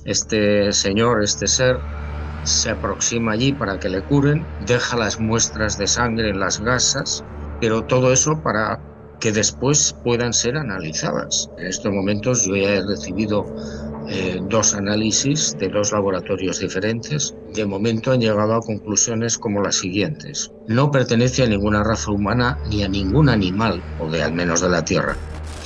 Este señor, este ser, se aproxima allí para que le curen, deja las muestras de sangre en las gasas, pero todo eso para que después puedan ser analizadas. En estos momentos yo ya he recibido dos análisis de dos laboratorios diferentes. De momento han llegado a conclusiones como las siguientes. No pertenece a ninguna raza humana ni a ningún animal, o de al menos de la Tierra.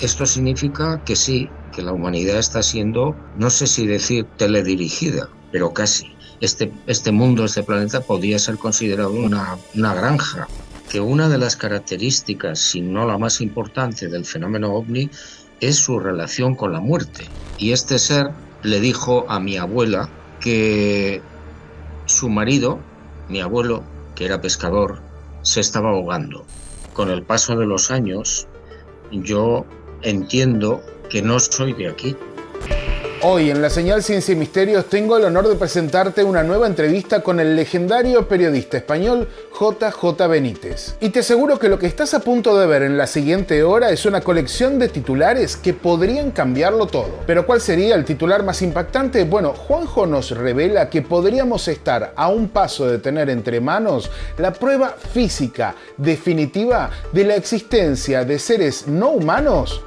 Esto significa que sí, que la humanidad está siendo, no sé si decir teledirigida, pero casi. Este mundo, este planeta, podría ser considerado una granja. Que una de las características, si no la más importante, del fenómeno ovni es su relación con la muerte. Y este ser le dijo a mi abuela que su marido, mi abuelo, que era pescador, se estaba ahogando. Con el paso de los años, yo entiendo que no soy de aquí. Hoy en La Señal Ciencia y Misterios tengo el honor de presentarte una nueva entrevista con el legendario periodista español JJ Benítez. Y te aseguro que lo que estás a punto de ver en la siguiente hora es una colección de titulares que podrían cambiarlo todo. Pero ¿cuál sería el titular más impactante? Bueno, Juanjo nos revela que podríamos estar a un paso de tener entre manos la prueba física definitiva de la existencia de seres no humanos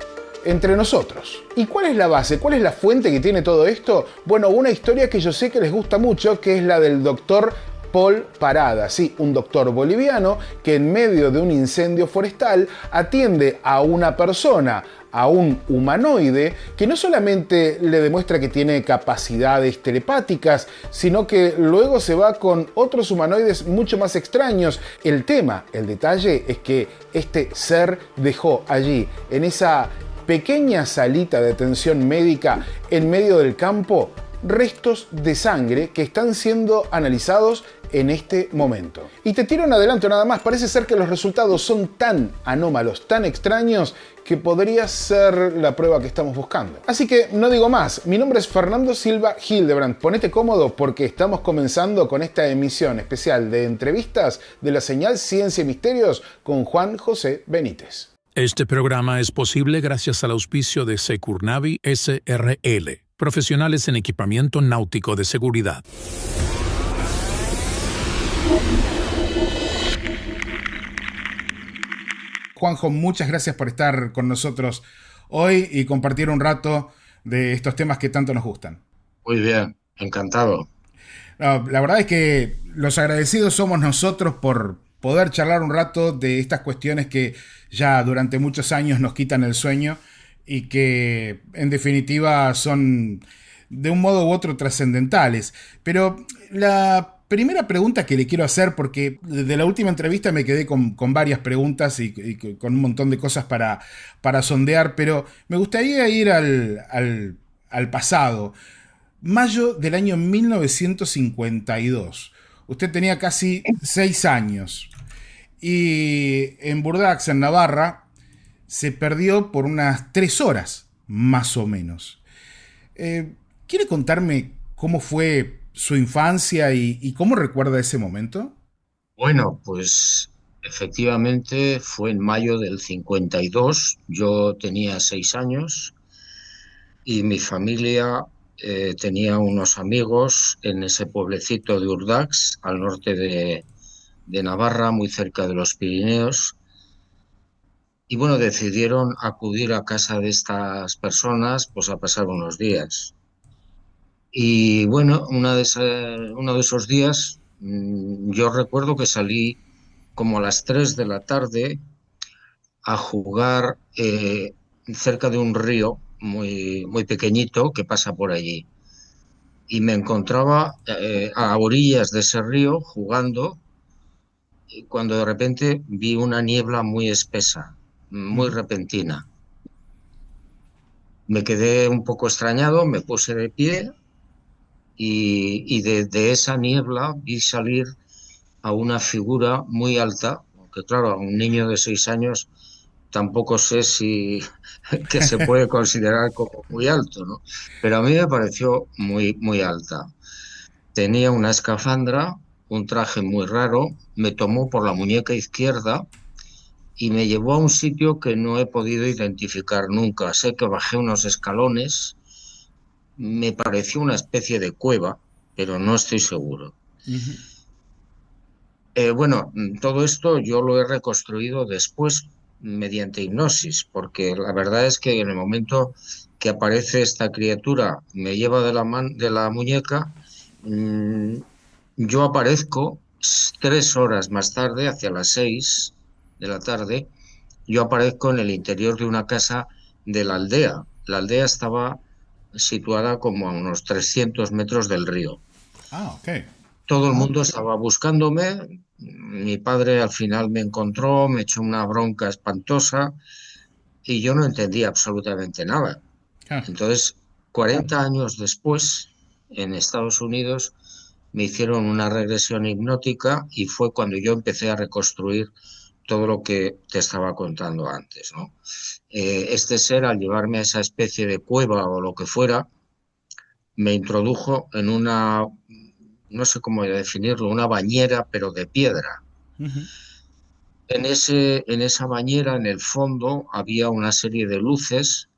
entre nosotros. ¿Y cuál es la base? ¿Cuál es la fuente que tiene todo esto? Bueno, una historia que yo sé que les gusta mucho, que es la del doctor Paul Parada, sí, un doctor boliviano que en medio de un incendio forestal atiende a una persona, a un humanoide, que no solamente le demuestra que tiene capacidades telepáticas, sino que luego se va con otros humanoides mucho más extraños. El detalle es que este ser dejó allí, en esa pequeña salita de atención médica en medio del campo, restos de sangre que están siendo analizados en este momento. Y te tiro un adelanto nada más, parece ser que los resultados son tan anómalos, tan extraños, que podría ser la prueba que estamos buscando. Así que no digo más, mi nombre es Fernando Silva Hildebrand, ponete cómodo porque estamos comenzando con esta emisión especial de entrevistas de La Señal Ciencia y Misterios con Juan José Benítez. Este programa es posible gracias al auspicio de Securnavi SRL, profesionales en equipamiento náutico de seguridad. Juanjo, muchas gracias por estar con nosotros hoy y compartir un rato de estos temas que tanto nos gustan. Muy bien, encantado. No, la verdad es que los agradecidos somos nosotros por poder charlar un rato de estas cuestiones que ya durante muchos años nos quitan el sueño y que en definitiva son de un modo u otro trascendentales. Pero la primera pregunta que le quiero hacer, porque de la última entrevista me quedé con varias preguntas y con un montón de cosas para sondear, pero me gustaría ir al pasado. Mayo del año 1952. Usted tenía casi 6 años. Y en Burdax, en Navarra, se perdió por unas 3 horas, más o menos. ¿Quiere contarme cómo fue su infancia y cómo recuerda ese momento? Bueno, pues efectivamente fue en mayo del 52. Yo tenía 6 años y mi familia tenía unos amigos en ese pueblecito de Urdax, al norte de Navarra, muy cerca de los Pirineos. Y bueno, decidieron acudir a casa de estas personas pues a pasar unos días. Y bueno, uno de esos días yo recuerdo que salí como a las 3 de la tarde a jugar cerca de un río muy, muy pequeñito que pasa por allí. Y me encontraba a orillas de ese río jugando cuando de repente vi una niebla muy espesa, muy repentina. Me quedé un poco extrañado, me puse de pie y de esa niebla vi salir a una figura muy alta, aunque claro, a un niño de 6 años tampoco sé si que se puede considerar como muy alto, ¿no? Pero a mí me pareció muy, muy alta. Tenía una escafandra, un traje muy raro, me tomó por la muñeca izquierda y me llevó a un sitio que no he podido identificar nunca. Sé que bajé unos escalones me pareció una especie de cueva, pero no estoy seguro. Ujú. Bueno, todo esto yo lo he reconstruido después mediante hipnosis, porque la verdad es que en el momento que aparece esta criatura, me lleva de de la muñeca, mm, yo aparezco 3 horas más tarde, hacia las 6 de la tarde, yo aparezco en el interior de una casa de la aldea. La aldea estaba situada como a unos 300 metros del río. Ah, ok. Todo el mundo estaba buscándome. Mi padre al final me encontró, me echó una bronca espantosa y yo no entendía absolutamente nada. Ah, Entonces, 40 años después, en Estados Unidos, me hicieron una regresión hipnótica y fue cuando yo empecé a reconstruir todo lo que te estaba contando antes, ¿no? Este ser, al llevarme a esa especie de cueva o lo que fuera, me introdujo en una, no sé cómo definirlo, una bañera, pero de piedra. ujú. En esa bañera, en el fondo, había una serie de luces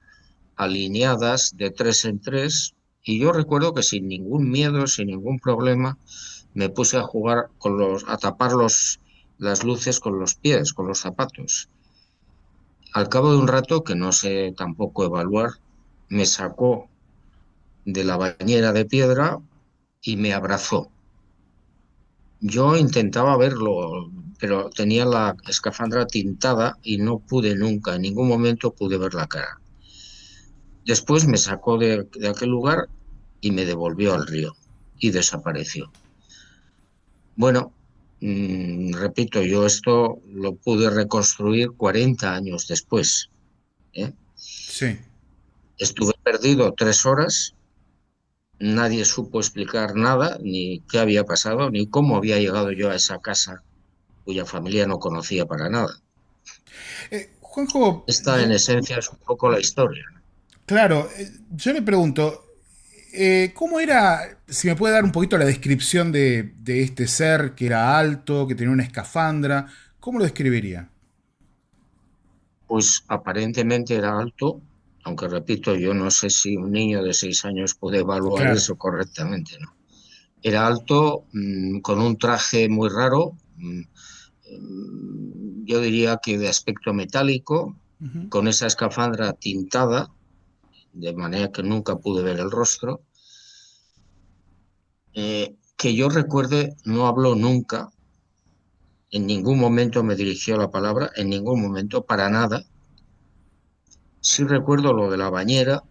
alineadas de tres en tres, y yo recuerdo que sin ningún miedo, sin ningún problema, me puse a jugar a tapar las luces con los pies, con los zapatos. Al cabo de un rato, que no sé tampoco evaluar, me sacó de la bañera de piedra y me abrazó. Yo intentaba verlo, pero tenía la escafandra tintada y no pude nunca, en ningún momento pude ver la cara. Después me sacó de aquel lugar y me devolvió al río y desapareció. Bueno, repito, yo esto lo pude reconstruir 40 años después, ¿eh? Sí. Estuve perdido 3 horas, nadie supo explicar nada, ni qué había pasado, ni cómo había llegado yo a esa casa cuya familia no conocía para nada. Juanjo, Esta, en esencia, es un poco la historia. claro, yo le pregunto, ¿cómo era, si me puede dar un poquito la descripción de este ser que era alto, que tenía una escafandra? ¿Cómo lo describiría? Pues aparentemente era alto, aunque repito, yo no sé si un niño de 6 años puede evaluar Claro. eso correctamente, ¿no? Era alto, con un traje muy raro, yo diría que de aspecto metálico, Ujú. con esa escafandra tintada, de manera que nunca pude ver el rostro. Que yo recuerde, no habló nunca, en ningún momento me dirigió la palabra, en ningún momento, para nada. Sí recuerdo lo de la bañera,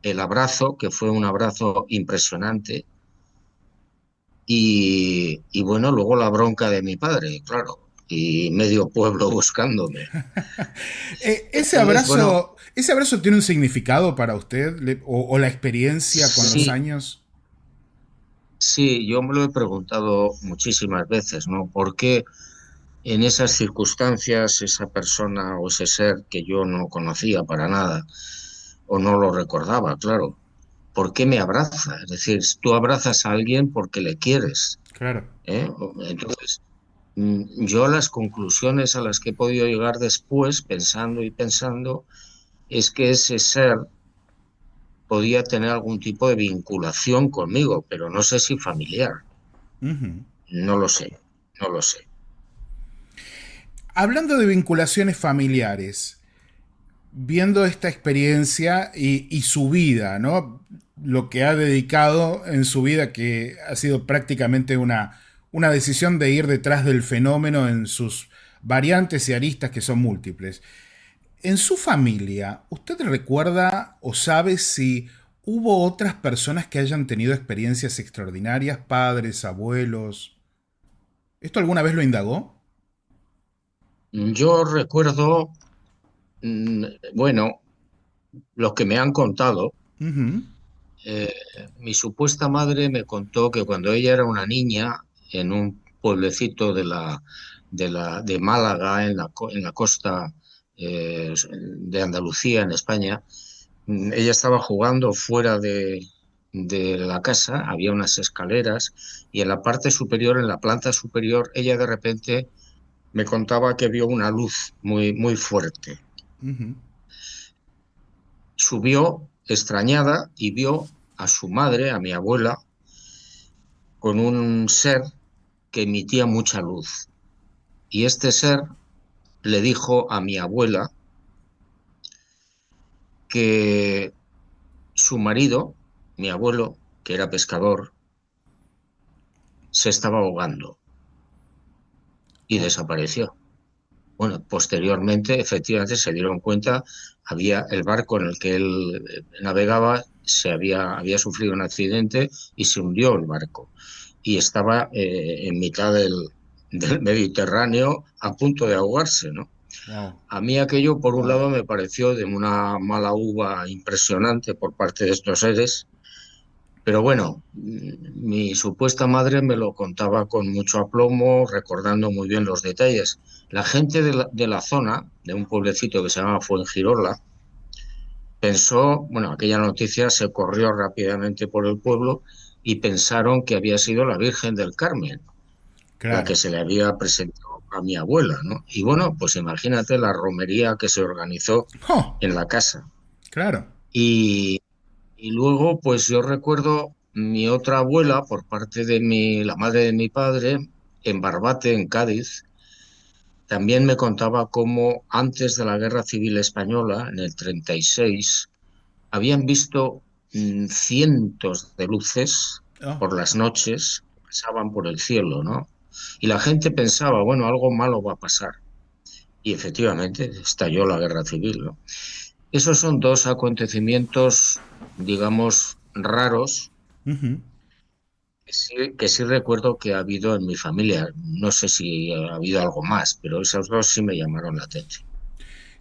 el abrazo, que fue un abrazo impresionante, y bueno, luego la bronca de mi padre, claro, y medio pueblo buscándome. Entonces, bueno, Ese abrazo tiene un significado para usted, o la experiencia con los sí, años. sí, yo me lo he preguntado muchísimas veces, ¿no? ¿Por qué en esas circunstancias esa persona o ese ser que yo no conocía para nada o no lo recordaba, claro, ¿por qué me abraza? Es decir, tú abrazas a alguien porque le quieres, Claro. ¿eh? Entonces, yo las conclusiones a las que he podido llegar después, pensando y pensando, es que ese ser podía tener algún tipo de vinculación conmigo, pero no sé si familiar. Ujú. No lo sé, no lo sé. Hablando de vinculaciones familiares, viendo esta experiencia y su vida, ¿no? Lo que ha dedicado en su vida, que ha sido prácticamente una decisión de ir detrás del fenómeno en sus variantes y aristas que son múltiples. En su familia, ¿usted recuerda o sabe si hubo otras personas que hayan tenido experiencias extraordinarias, padres, abuelos? ¿Esto alguna vez lo indagó? Yo recuerdo, mm, bueno, lo que me han contado. Ujú. eh, Mi supuesta madre me contó que cuando ella era una niña, en un pueblecito de Málaga, en la costa de Andalucía, en España, ella estaba jugando fuera de la casa, había unas escaleras, y en la parte superior, en la planta superior, ella de repente me contaba que vio una luz muy, muy fuerte. Ujú. Subió extrañada y vio a su madre, a mi abuela, con un ser que emitía mucha luz. Y este ser le dijo a mi abuela que su marido, mi abuelo, que era pescador, se estaba ahogando y Oh, desapareció. Bueno, posteriormente, efectivamente, se dieron cuenta, había el barco en el que él navegaba, había sufrido un accidente y se hundió el barco. Y estaba en mitad del Mediterráneo a punto de ahogarse, ¿no? wow. A mí aquello, por un lado, me pareció de una mala uva impresionante por parte de estos seres, pero bueno, mi supuesta madre me lo contaba con mucho aplomo, recordando muy bien los detalles. La gente de la zona, de un pueblecito que se llama Fuengirola, pensó, bueno, aquella noticia se corrió rápidamente por el pueblo y pensaron que había sido la Virgen del Carmen, la Claro. que se le había presentado a mi abuela, ¿no? Y bueno, pues imagínate la romería que se organizó Oh, en la casa. claro. Y, y luego, pues yo recuerdo mi otra abuela, por parte de la madre de mi padre, en Barbate, en Cádiz, también me contaba cómo antes de la Guerra Civil Española, en el 36, habían visto cientos de luces Oh, por las noches que pasaban por el cielo, ¿no? Y la gente pensaba, bueno, algo malo va a pasar. Y efectivamente estalló la Guerra Civil, ¿no? Esos son dos acontecimientos, digamos, raros ujú. que sí recuerdo que ha habido en mi familia. No sé si ha habido algo más, pero esos dos sí me llamaron la atención.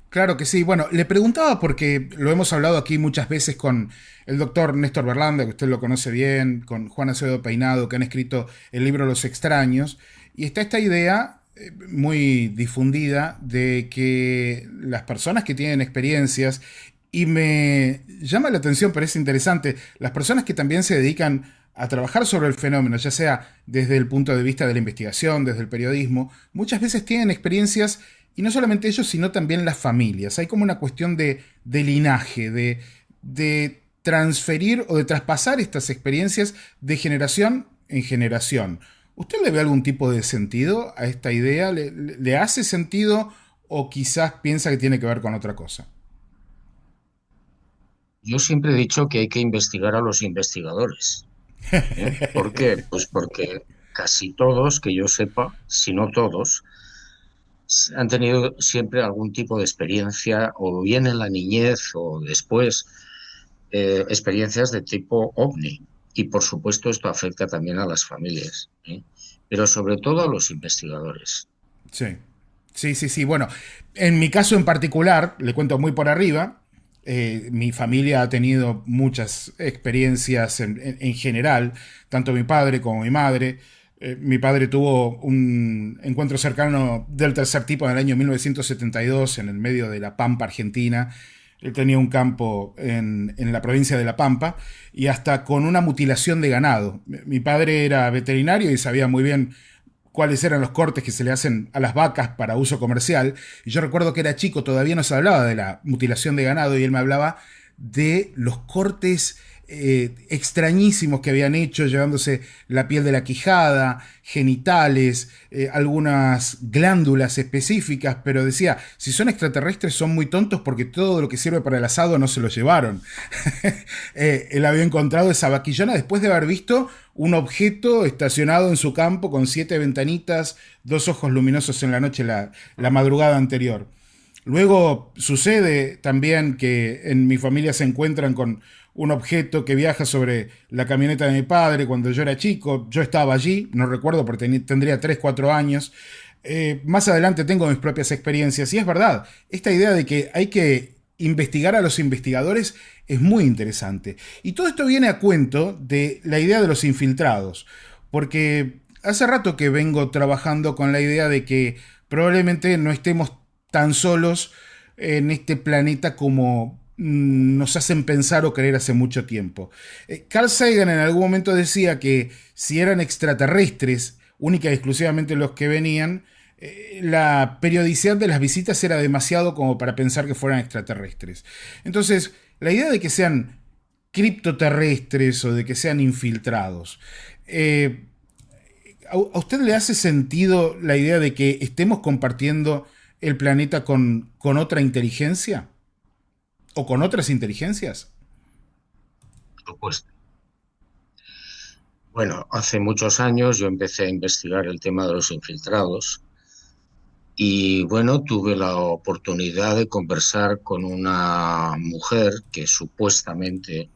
Claro que sí. Bueno, le preguntaba porque lo hemos hablado aquí muchas veces con el doctor Néstor Berlanda, que usted lo conoce bien, con Juan Acevedo Peinado, que han escrito el libro Los extraños, y está esta idea muy difundida de que las personas que tienen experiencias, y me llama la atención, parece interesante, las personas que también se dedican a trabajar sobre el fenómeno, ya sea desde el punto de vista de la investigación, desde el periodismo, muchas veces tienen experiencias y no solamente ellos, sino también las familias. Hay como una cuestión de linaje, de transferir o de traspasar estas experiencias de generación en generación. ¿Usted le ve algún tipo de sentido a esta idea? ¿Le hace sentido o quizás piensa que tiene que ver con otra cosa? Yo siempre he dicho que hay que investigar a los investigadores. ¿Eh? ¿Por qué? Pues porque casi todos, que yo sepa, si no todos, han tenido siempre algún tipo de experiencia, o bien en la niñez o después, experiencias de tipo ovni. Y por supuesto esto afecta también a las familias, ¿eh? Pero sobre todo a los investigadores. Sí, sí, sí, sí. Bueno, en mi caso en particular, le cuento muy por arriba, mi familia ha tenido muchas experiencias en general, tanto mi padre como mi madre. Mi padre tuvo un encuentro cercano del tercer tipo en el año 1972 en el medio de La Pampa, Argentina. Él tenía un campo en la provincia de La Pampa y hasta con una mutilación de ganado. Mi padre era veterinario y sabía muy bien cuáles eran los cortes que se le hacen a las vacas para uso comercial. Y yo recuerdo que era chico, todavía no se hablaba de la mutilación de ganado y él me hablaba de los cortes extrañísimos que habían hecho, llevándose la piel de la quijada, genitales, algunas glándulas específicas, pero decía, si son extraterrestres son muy tontos porque todo lo que sirve para el asado no se lo llevaron. Él había encontrado esa vaquillona después de haber visto un objeto estacionado en su campo con 7 ventanitas, 2 ojos luminosos en la noche, la madrugada anterior. Luego sucede también que en mi familia se encuentran con un objeto que viaja sobre la camioneta de mi padre cuando yo era chico. Yo estaba allí, no recuerdo porque tendría 3 4 años. Más adelante tengo mis propias experiencias y es verdad, esta idea de que hay que investigar a los investigadores es muy interesante. Y todo esto viene a cuento de la idea de los infiltrados, porque hace rato que vengo trabajando con la idea de que probablemente no estemos tan solos en este planeta como nos hacen pensar o creer hace mucho tiempo. Carl Sagan en algún momento decía que si eran extraterrestres, única y exclusivamente los que venían, la periodicidad de las visitas era demasiado como para pensar que fueran extraterrestres. Entonces, la idea de que sean criptoterrestres o de que sean infiltrados. ¿A usted le hace sentido la idea de que estemos compartiendo el planeta con otra inteligencia? ¿O con otras inteligencias? Por supuesto. Bueno, hace muchos años yo empecé a investigar el tema de los infiltrados y bueno, tuve la oportunidad de conversar con una mujer que supuestamente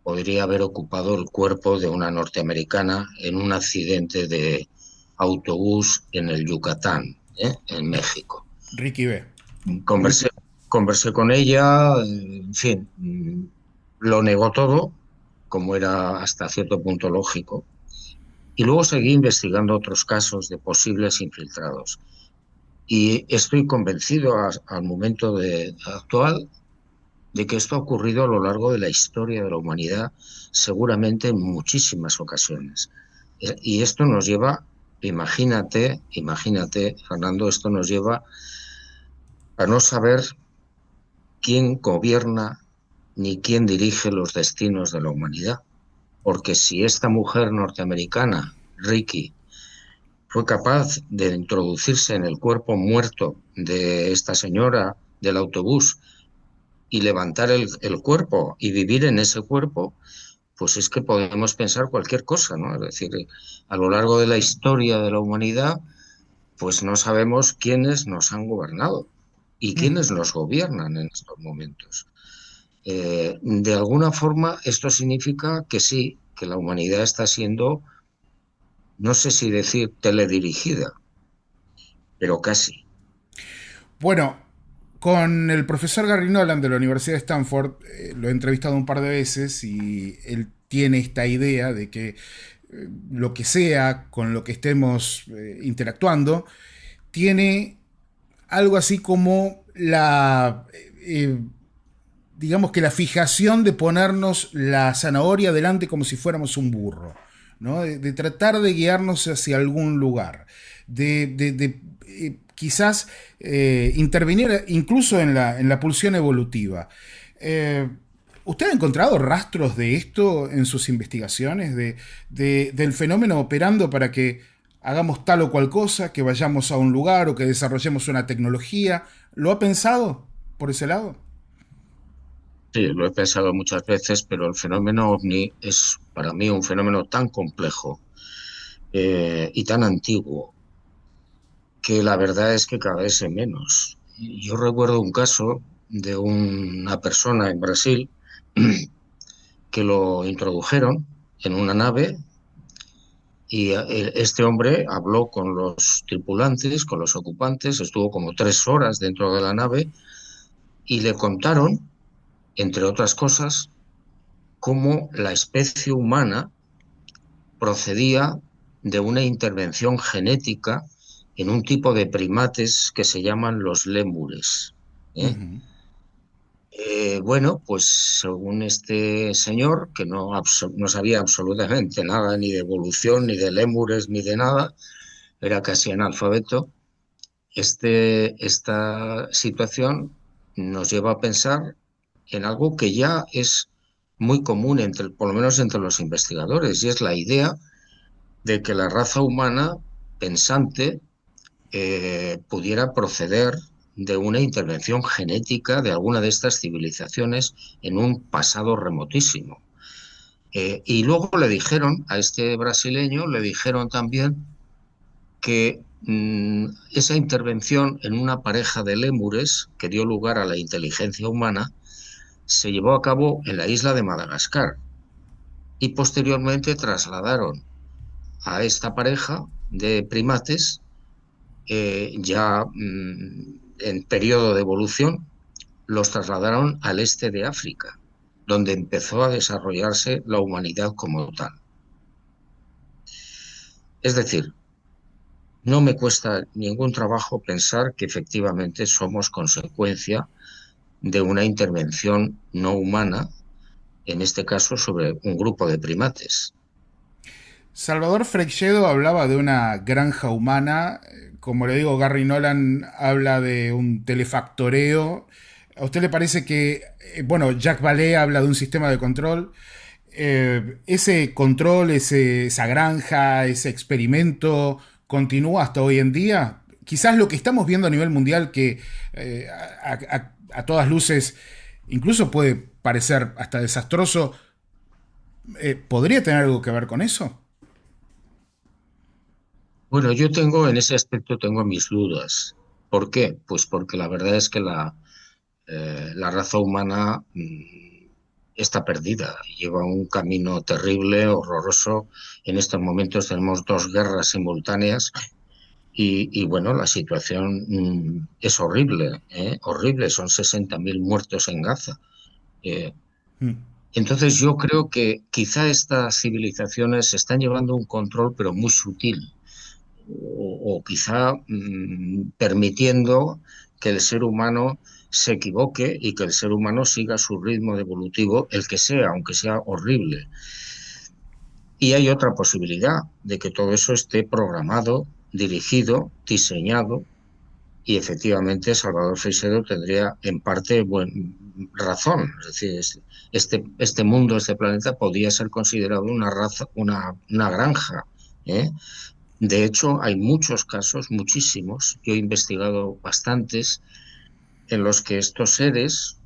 podría haber ocupado el cuerpo de una norteamericana en un accidente de autobús en el Yucatán, en México. Ricky B. Conversé, conversé con ella, en fin, lo negó todo, como era hasta cierto punto lógico, y luego seguí investigando otros casos de posibles infiltrados. Y estoy convencido al momento actual de que esto ha ocurrido a lo largo de la historia de la humanidad, seguramente en muchísimas ocasiones. Y esto nos lleva, imagínate, Fernando, esto nos lleva a no saber quién gobierna ni quién dirige los destinos de la humanidad. Porque si esta mujer norteamericana, Ricky, fue capaz de introducirse en el cuerpo muerto de esta señora del autobús y levantar el cuerpo y vivir en ese cuerpo, pues es que podemos pensar cualquier cosa, ¿no? Es decir, a lo largo de la historia de la humanidad, pues no sabemos quiénes nos han gobernado y quiénes nos gobiernan en estos momentos. De alguna forma, esto significa que sí, que la humanidad está siendo, no sé si decir teledirigida, pero casi. Bueno, con el profesor Gary Nolan de la Universidad de Stanford, lo he entrevistado un par de veces y él tiene esta idea de que lo que sea con lo que estemos interactuando, tiene algo así como digamos que la fijación de ponernos la zanahoria delante como si fuéramos un burro, ¿no? De tratar de guiarnos hacia algún lugar, quizás intervenir incluso en la pulsión evolutiva. ¿Usted ha encontrado rastros de esto en sus investigaciones, del fenómeno operando para que hagamos tal o cual cosa, que vayamos a un lugar o que desarrollemos una tecnología? ¿Lo ha pensado por ese lado? Sí, lo he pensado muchas veces, pero el fenómeno ovni es para mí un fenómeno tan complejo y tan antiguo que la verdad es que cada vez es menos. Yo recuerdo un caso de una persona en Brasil que lo introdujeron en una nave y este hombre habló con los tripulantes, con los ocupantes, estuvo como 3 horas dentro de la nave y le contaron, entre otras cosas, cómo la especie humana procedía de una intervención genética en un tipo de primates que se llaman los lémures. ¿Eh? Uh-huh. Bueno, pues según este señor, que no sabía absolutamente nada ni de evolución, ni de lémures, ni de nada, era casi analfabeto, esta situación nos lleva a pensar en algo que ya es muy común, por lo menos entre los investigadores, y es la idea de que la raza humana pensante pudiera proceder de una intervención genética de alguna de estas civilizaciones en un pasado remotísimo. Y luego le dijeron a este brasileño, le dijeron también que esa intervención en una pareja de lémures que dio lugar a la inteligencia humana se llevó a cabo en la isla de Madagascar y posteriormente trasladaron a esta pareja de primates ya en periodo de evolución, los trasladaron al este de África, donde empezó a desarrollarse la humanidad como tal. Es decir, no me cuesta ningún trabajo pensar que efectivamente somos consecuencia de una intervención no humana, en este caso sobre un grupo de primates. Salvador Freixedo hablaba de una granja humana. Como le digo, Gary Nolan habla de un telefactoreo. ¿A usted le parece que, bueno, Jacques Vallée habla de un sistema de control? Ese control, esa granja, ese experimento, ¿continúa hasta hoy en día? Quizás lo que estamos viendo a nivel mundial, que a todas luces incluso puede parecer hasta desastroso, ¿podría tener algo que ver con eso? Bueno, en ese aspecto tengo mis dudas. ¿Por qué? Pues porque la verdad es que la raza humana está perdida, lleva un camino terrible, horroroso. En estos momentos tenemos dos guerras simultáneas y bueno, la situación es horrible, horrible, son 60.000 muertos en Gaza. Eh, Mm. entonces yo creo que quizá estas civilizaciones están llevando un control, pero muy sutil, o quizá permitiendo que el ser humano se equivoque y que el ser humano siga su ritmo evolutivo, el que sea, aunque sea horrible. Y hay otra posibilidad de que todo eso esté programado, dirigido, diseñado, y efectivamente Salvador Freixedo tendría en parte razón. Es decir, este mundo, este planeta podría ser considerado una raza, una granja, ¿eh? De hecho, hay muchos casos, muchísimos, yo he investigado bastantes, en los que estos seres,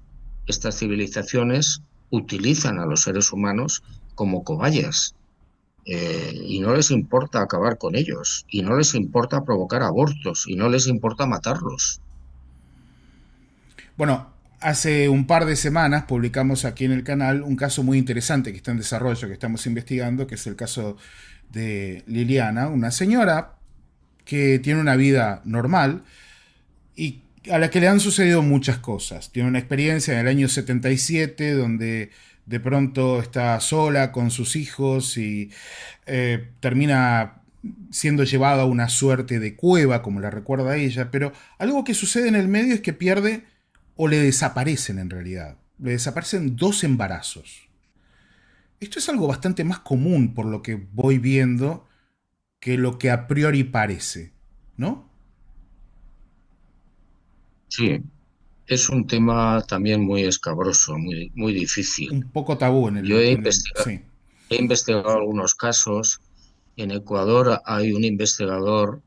estas civilizaciones, utilizan a los seres humanos como cobayas. Y no les importa acabar con ellos, y no les importa provocar abortos, y no les importa matarlos. Bueno, hace un par de semanas publicamos aquí en el canal un caso muy interesante que está en desarrollo, que estamos investigando, que es el caso de Liliana, una señora que tiene una vida normal y a la que le han sucedido muchas cosas. Tiene una experiencia en el año 77 donde de pronto está sola con sus hijos y termina siendo llevada a una suerte de cueva, como la recuerda ella, pero algo que sucede en el medio es que pierde o le desaparecen en realidad. Le desaparecen 2 embarazos. Esto es algo bastante más común por lo que voy viendo que lo que a priori parece, ¿no? Sí, es un tema también muy escabroso, muy, muy difícil. Un poco tabú en Yo sí. he investigado algunos casos. En Ecuador hay un investigador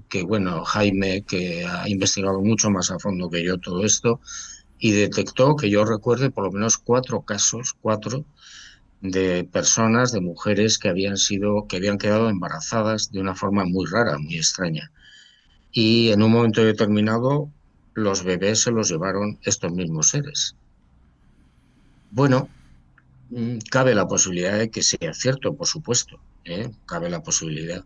que, bueno, Jaime, que ha investigado mucho más a fondo que yo todo esto, y detectó, que yo recuerde, por lo menos 4 casos, 4, de personas, de mujeres que habían quedado embarazadas de una forma muy rara, muy extraña. Y en un momento determinado, los bebés se los llevaron estos mismos seres. Bueno, cabe la posibilidad de que sea cierto, por supuesto, ¿eh? Cabe la posibilidad.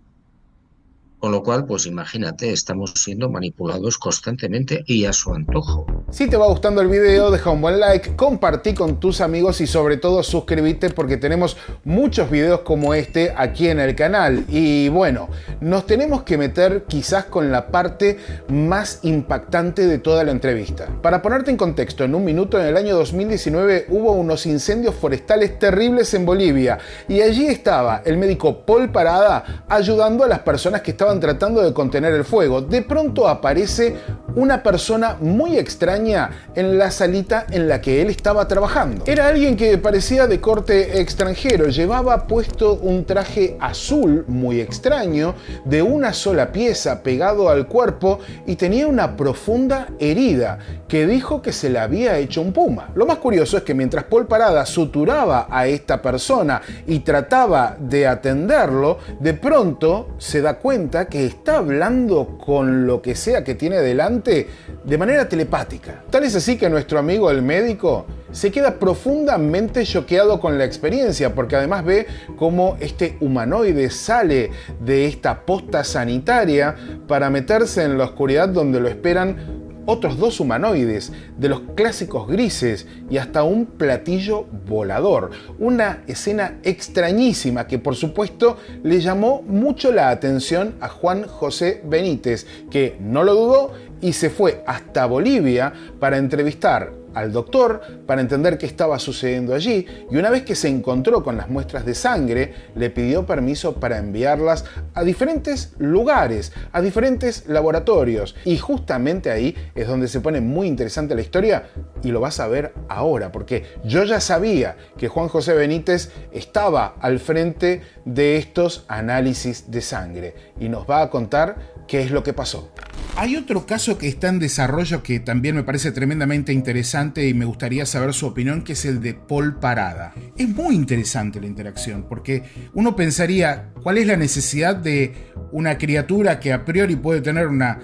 Con lo cual, pues imagínate, estamos siendo manipulados constantemente y a su antojo. Si te va gustando el video, deja un buen like, compartí con tus amigos y sobre todo suscríbete porque tenemos muchos videos como este aquí en el canal. Y bueno, nos tenemos que meter quizás con la parte más impactante de toda la entrevista. Para ponerte en contexto, en un minuto, en el año 2019 hubo unos incendios forestales terribles en Bolivia y allí estaba el médico Paul Parada ayudando a las personas que estaban tratando de contener el fuego. De pronto aparece una persona muy extraña en la salita en la que él estaba trabajando. Era alguien que parecía de corte extranjero, llevaba puesto un traje azul muy extraño, de una sola pieza pegado al cuerpo y tenía una profunda herida que dijo que se la había hecho un puma. Lo más curioso es que mientras Paul Parada suturaba a esta persona y trataba de atenderlo, de pronto se da cuenta que está hablando con lo que sea que tiene delante de manera telepática. Tal es así que nuestro amigo el médico se queda profundamente choqueado con la experiencia, porque además ve cómo este humanoide sale de esta posta sanitaria para meterse en la oscuridad donde lo esperan otros 2 humanoides, de los clásicos grises, y hasta un platillo volador. Una escena extrañísima que por supuesto le llamó mucho la atención a Juan José Benítez, que no lo dudó y se fue hasta Bolivia para entrevistar al doctor para entender qué estaba sucediendo allí, y una vez que se encontró con las muestras de sangre, le pidió permiso para enviarlas a diferentes lugares, a diferentes laboratorios. Y justamente ahí es donde se pone muy interesante la historia, y lo vas a ver ahora, porque yo ya sabía que Juan José Benítez estaba al frente de estos análisis de sangre, y nos va a contar qué es lo que pasó. Hay otro caso que está en desarrollo que también me parece tremendamente interesante y me gustaría saber su opinión, que es el de Paul Parada. Es muy interesante la interacción, porque uno pensaría, ¿cuál es la necesidad de una criatura que a priori puede tener una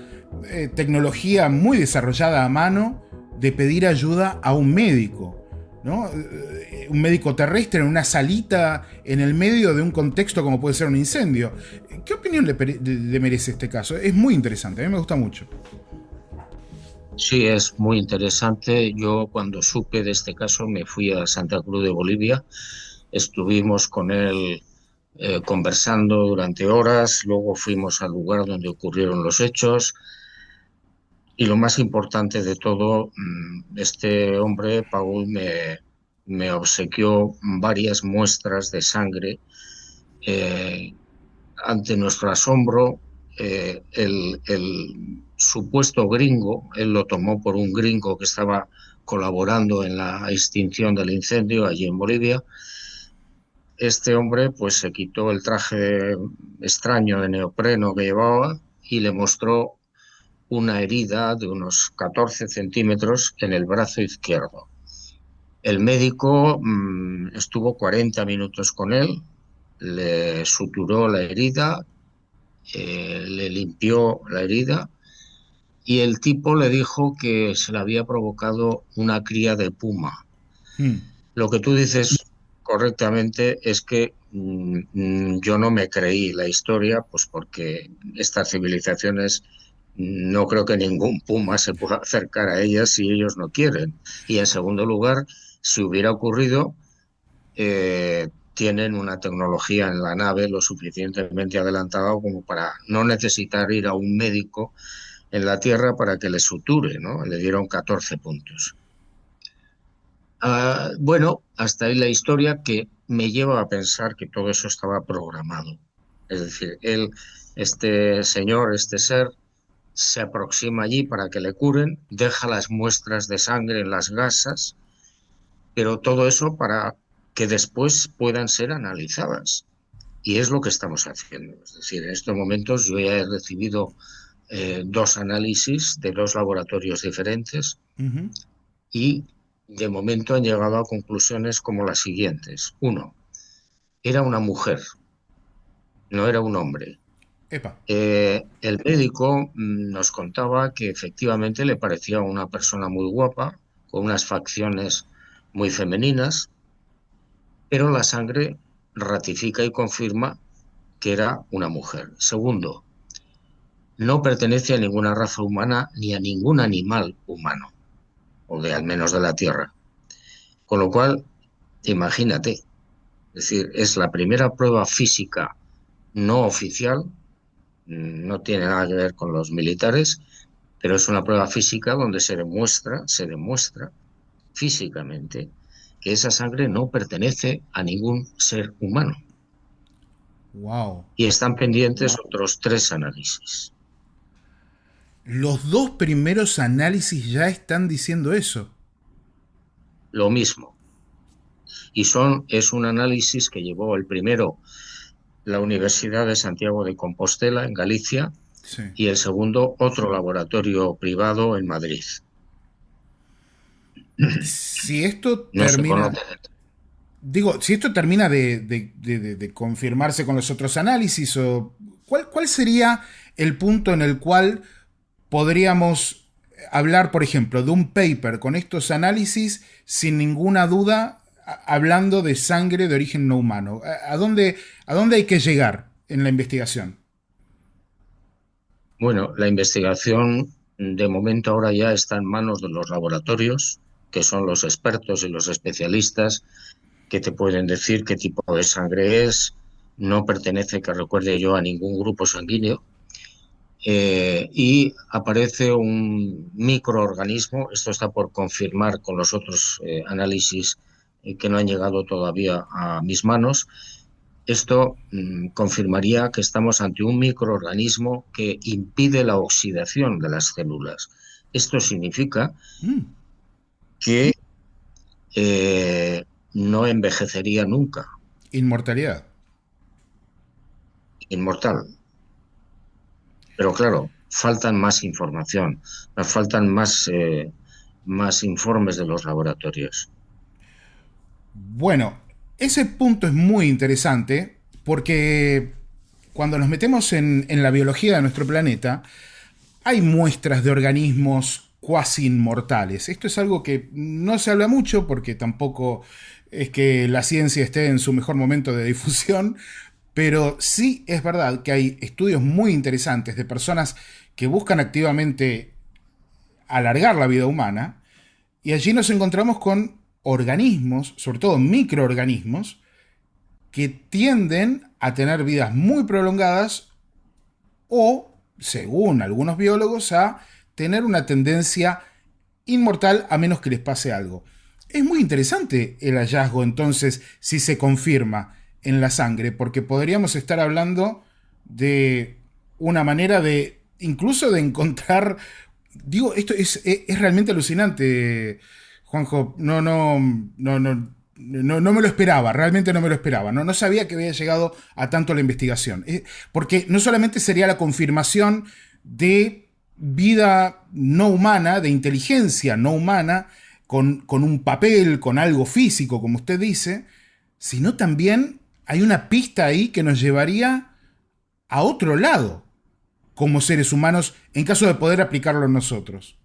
tecnología muy desarrollada a mano de pedir ayuda a un médico? ¿No? Un médico terrestre en una salita en el medio de un contexto como puede ser un incendio. ¿Qué opinión le merece este caso? Es muy interesante, a mí me gusta mucho. Sí, es muy interesante. Yo cuando supe de este caso me fui a Santa Cruz de Bolivia. Estuvimos con él conversando durante horas, luego fuimos al lugar donde ocurrieron los hechos. Y lo más importante de todo, este hombre, Paul, me obsequió varias muestras de sangre. Ante nuestro asombro, el supuesto gringo, él lo tomó por un gringo que estaba colaborando en la extinción del incendio allí en Bolivia. Este hombre pues se quitó el traje extraño de neopreno que llevaba y le mostró una herida de unos 14 centímetros en el brazo izquierdo. El médico estuvo 40 minutos con él, le suturó la herida, le limpió la herida y el tipo le dijo que se le había provocado una cría de puma. Lo que tú dices correctamente es que yo no me creí la historia, pues porque estas civilizaciones no creo que ningún puma se pueda acercar a ellas si ellos no quieren. Y en segundo lugar, si hubiera ocurrido, tienen una tecnología en la nave lo suficientemente adelantada como para no necesitar ir a un médico en la Tierra para que le suture, ¿no? Le dieron 14 puntos. Bueno, hasta ahí la historia, que me lleva a pensar que todo eso estaba programado. Es decir, este señor, este ser, se aproxima allí para que le curen, deja las muestras de sangre en las gasas, pero todo eso para que después puedan ser analizadas. Y es lo que estamos haciendo. Es decir, en estos momentos yo ya he recibido 2 análisis de 2 laboratorios diferentes y de momento han llegado a conclusiones como las siguientes. 1, era una mujer, no era un hombre. El médico nos contaba que efectivamente le parecía una persona muy guapa, con unas facciones muy femeninas, pero la sangre ratifica y confirma que era una mujer. Segundo, no pertenece a ninguna raza humana ni a ningún animal humano, o al menos de la Tierra. Con lo cual, imagínate, es decir, es la primera prueba física no oficial. No tiene nada que ver con los militares, pero es una prueba física donde se demuestra físicamente que esa sangre no pertenece a ningún ser humano. Wow. Y están pendientes otros 3 análisis. Los 2 primeros análisis ya están diciendo eso. Lo mismo. Y es un análisis que llevó el primero la Universidad de Santiago de Compostela, en Galicia, sí, y el segundo, otro laboratorio privado en Madrid. Si esto termina... si esto termina de confirmarse con los otros análisis, ¿cuál sería el punto en el cual podríamos hablar, por ejemplo, de un paper con estos análisis sin ninguna duda, hablando de sangre de origen no humano? ¿A dónde hay que llegar en la investigación? Bueno, la investigación de momento ahora ya está en manos de los laboratorios, que son los expertos y los especialistas que te pueden decir qué tipo de sangre es. No pertenece, que recuerde yo, a ningún grupo sanguíneo. y aparece un microorganismo. Esto está por confirmar con los otros análisis que no han llegado todavía a mis manos. Esto confirmaría que estamos ante un microorganismo que impide la oxidación de las células. Esto significa Mm, que no envejecería nunca, inmortalidad. inmortal. Pero claro, faltan más información, nos faltan más informes de los laboratorios. Bueno, ese punto es muy interesante porque cuando nos metemos en la biología de nuestro planeta, hay muestras de organismos cuasi inmortales. Esto es algo que no se habla mucho porque tampoco es que la ciencia esté en su mejor momento de difusión, pero sí es verdad que hay estudios muy interesantes de personas que buscan activamente alargar la vida humana y allí nos encontramos con organismos, sobre todo microorganismos, que tienden a tener vidas muy prolongadas o, según algunos biólogos, a tener una tendencia inmortal a menos que les pase algo. Es muy interesante el hallazgo entonces si se confirma en la sangre, porque podríamos estar hablando de una manera de incluso de encontrar, digo, esto es realmente alucinante, Juanjo, no me lo esperaba, realmente no me lo esperaba, no sabía que había llegado a tanto la investigación, porque no solamente sería la confirmación de vida no humana, de inteligencia no humana, con un papel, con algo físico, como usted dice, sino también hay una pista ahí que nos llevaría a otro lado como seres humanos en caso de poder aplicarlo en nosotros.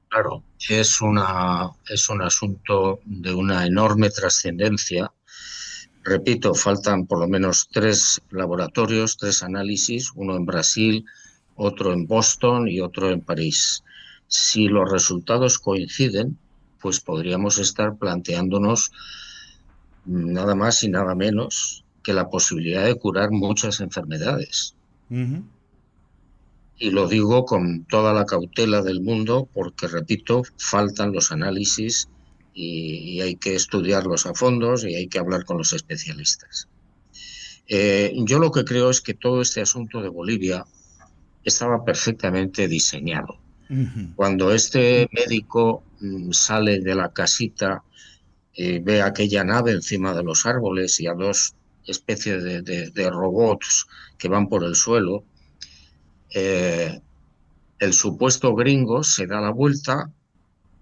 Claro, es un asunto de una enorme trascendencia. Repito, faltan por lo menos 3 laboratorios, 3 análisis, uno en Brasil, otro en Boston y otro en París. Si los resultados coinciden, pues podríamos estar planteándonos nada más y nada menos que la posibilidad de curar muchas enfermedades. Uh -huh. Y lo digo con toda la cautela del mundo porque, repito, faltan los análisis y hay que estudiarlos a fondos y hay que hablar con los especialistas. Yo lo que creo es que todo este asunto de Bolivia estaba perfectamente diseñado. Uh -huh. Cuando este médico sale de la casita, ve aquella nave encima de los árboles y a 2 especies de robots que van por el suelo, eh, el supuesto gringo se da la vuelta,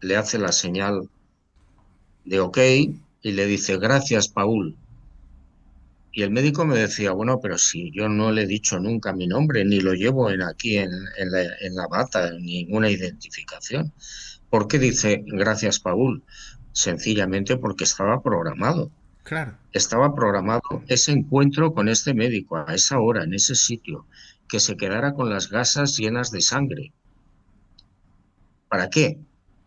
le hace la señal de OK y le dice gracias, Paul. Y el médico me decía, bueno, pero si yo no le he dicho nunca mi nombre, ni lo llevo aquí en la bata, ninguna identificación. ¿Por qué dice gracias, Paul? Sencillamente porque estaba programado. Claro. Estaba programado ese encuentro con este médico a esa hora, en ese sitio, que se quedara con las gasas llenas de sangre. ¿Para qué?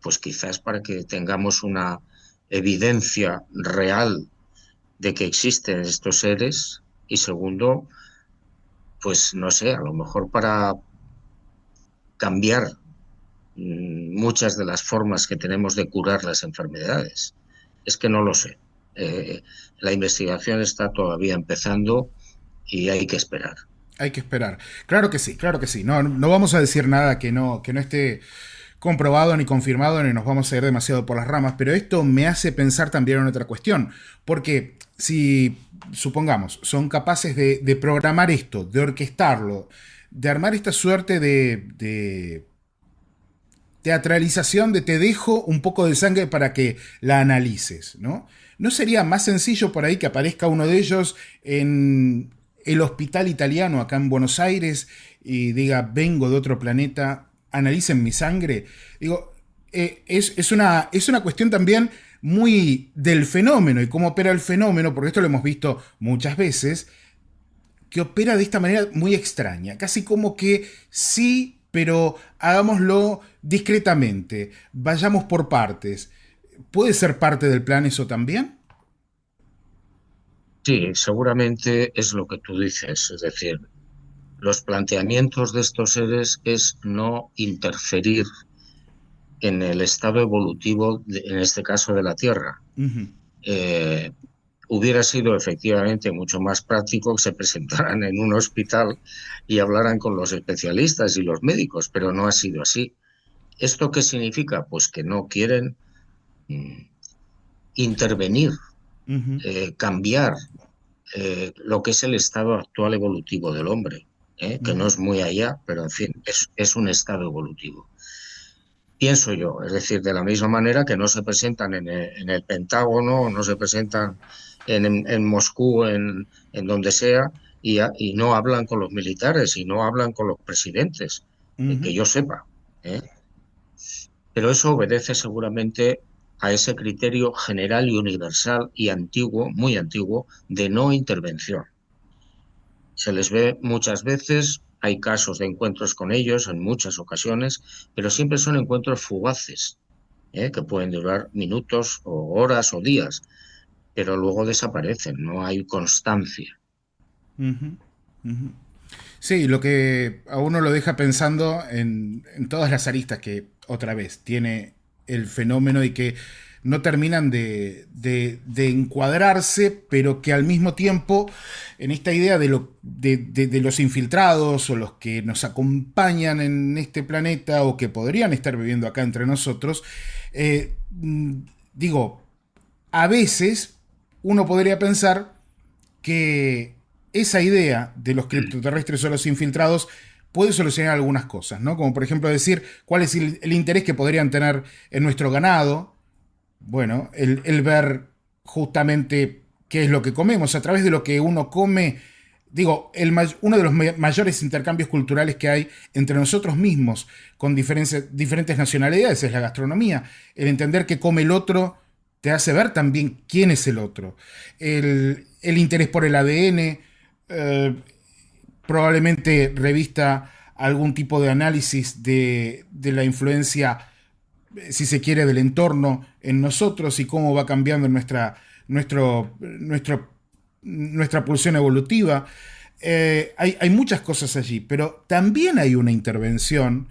Pues quizás para que tengamos una evidencia real de que existen estos seres y segundo, pues no sé, a lo mejor para cambiar muchas de las formas que tenemos de curar las enfermedades. Es que no lo sé. La investigación está todavía empezando y hay que esperar. Hay que esperar. Claro que sí, claro que sí. No vamos a decir nada que no esté comprobado ni confirmado, ni nos vamos a ir demasiado por las ramas, pero esto me hace pensar también en otra cuestión, porque si, supongamos, son capaces de programar esto, de orquestarlo, de armar esta suerte de teatralización de te dejo un poco de sangre para que la analices, ¿no? ¿No sería más sencillo por ahí que aparezca uno de ellos en el hospital italiano acá en Buenos Aires y diga, vengo de otro planeta, analicen mi sangre? Digo, es una cuestión también muy del fenómeno y cómo opera el fenómeno, porque esto lo hemos visto muchas veces, que opera de esta manera muy extraña, casi como que sí, pero hagámoslo discretamente, vayamos por partes. ¿Puede ser parte del plan eso también? Sí, seguramente es lo que tú dices, es decir, los planteamientos de estos seres es no interferir en el estado evolutivo, en este caso de la Tierra. Ujú. Eh, Hubiera sido efectivamente mucho más práctico que se presentaran en un hospital y hablaran con los especialistas y los médicos, pero no ha sido así. ¿Esto qué significa? Pues que no quieren mm, intervenir, Ujú. cambiar lo que es el estado actual evolutivo del hombre, que no Ujú. es muy allá, pero en fin, es un estado evolutivo. Pienso yo, es decir, de la misma manera que no se presentan en el Pentágono, no se presentan en Moscú, en donde sea, y no hablan con los militares y no hablan con los presidentes, que Ujú. yo sepa. ¿Eh? Pero eso obedece seguramente a ese criterio general y universal y antiguo, muy antiguo, de no intervención. Se les ve muchas veces, hay casos de encuentros con ellos en muchas ocasiones, pero siempre son encuentros fugaces, que pueden durar minutos o horas o días, pero luego desaparecen, no hay constancia. Ujú. Ujú. Sí, lo que a uno lo deja pensando en todas las aristas que, otra vez, tiene el fenómeno y que no terminan de encuadrarse, pero que al mismo tiempo, en esta idea de los infiltrados o los que nos acompañan en este planeta o que podrían estar viviendo acá entre nosotros, eh, mm, digo, a veces uno podría pensar que esa idea de los criptoterrestres o los infiltrados puede solucionar algunas cosas, ¿no? Como por ejemplo decir cuál es el interés que podrían tener en nuestro ganado. Bueno, el ver justamente qué es lo que comemos, a través de lo que uno come. Digo, uno de los mayores intercambios culturales que hay entre nosotros mismos con diferentes nacionalidades es la gastronomía. El entender qué come el otro te hace ver también quién es el otro. El interés por el ADN, probablemente revista algún tipo de análisis de la influencia, si se quiere, del entorno en nosotros y cómo va cambiando nuestra pulsión evolutiva. Hay muchas cosas allí, pero también hay una intervención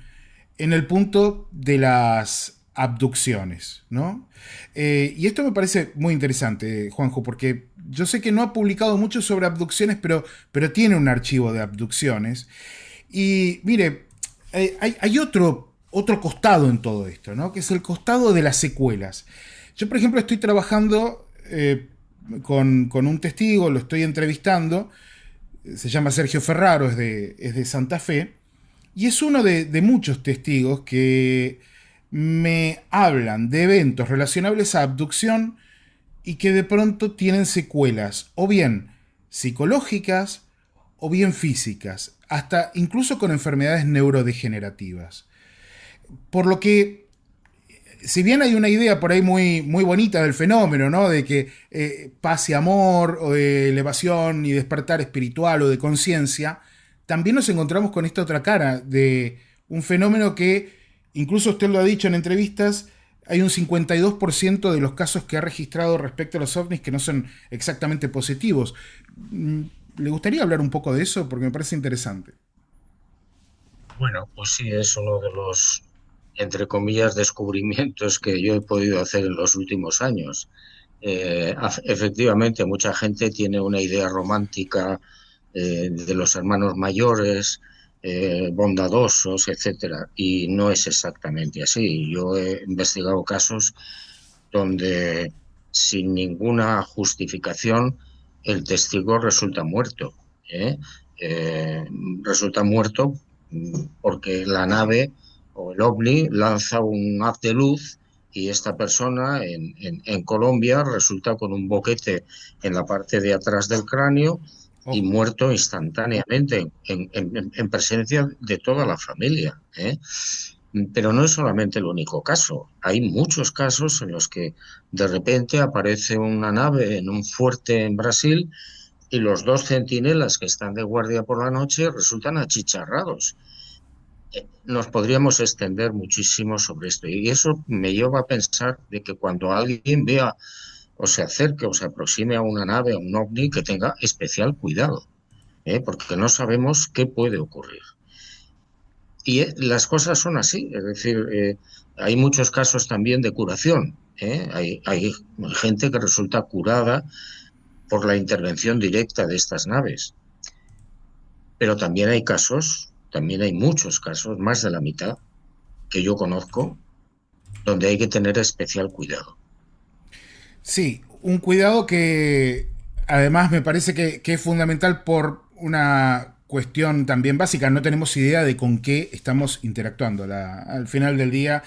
en el punto de las abducciones, ¿no? Y esto me parece muy interesante, Juanjo, porque yo sé que no ha publicado mucho sobre abducciones, pero tiene un archivo de abducciones. Y mire, hay otro costado en todo esto, ¿no? Que es el costado de las secuelas. Yo, por ejemplo, estoy trabajando con un testigo, lo estoy entrevistando, se llama Sergio Ferraro, es de Santa Fe, y es uno de muchos testigos que me hablan de eventos relacionables a abducción y que de pronto tienen secuelas, o bien psicológicas, o bien físicas, hasta incluso con enfermedades neurodegenerativas. Por lo que, si bien hay una idea por ahí muy, muy bonita del fenómeno, ¿no? De que paz y amor, o de elevación y despertar espiritual o de conciencia, también nos encontramos con esta otra cara de un fenómeno que, incluso usted lo ha dicho en entrevistas, hay un 52% de los casos que ha registrado respecto a los ovnis que no son exactamente positivos. ¿Le gustaría hablar un poco de eso? Porque me parece interesante. Bueno, pues sí, es uno de los, entre comillas, descubrimientos que yo he podido hacer en los últimos años. Efectivamente, mucha gente tiene una idea romántica de los hermanos mayores, bondadosos, etcétera, y no es exactamente así. Yo he investigado casos donde sin ninguna justificación el testigo resulta muerto. ¿eh? Eh, Resulta muerto porque la nave o el ovni lanza un haz de luz y esta persona en Colombia resulta con un boquete en la parte de atrás del cráneo y Oh. muerto instantáneamente en presencia de toda la familia. Pero no es solamente el único caso. Hay muchos casos en los que de repente aparece una nave en un fuerte en Brasil y los dos centinelas que están de guardia por la noche resultan achicharrados. Nos podríamos extender muchísimo sobre esto y eso me lleva a pensar de que cuando alguien vea o se acerque o se aproxime a una nave, a un ovni, que tenga especial cuidado, porque no sabemos qué puede ocurrir. Y las cosas son así, es decir, hay muchos casos también de curación. Hay gente que resulta curada por la intervención directa de estas naves. Pero también hay muchos casos, más de la mitad, que yo conozco, donde hay que tener especial cuidado. Sí, un cuidado que además me parece que es fundamental por una cuestión también básica. No tenemos idea de con qué estamos interactuando al final del día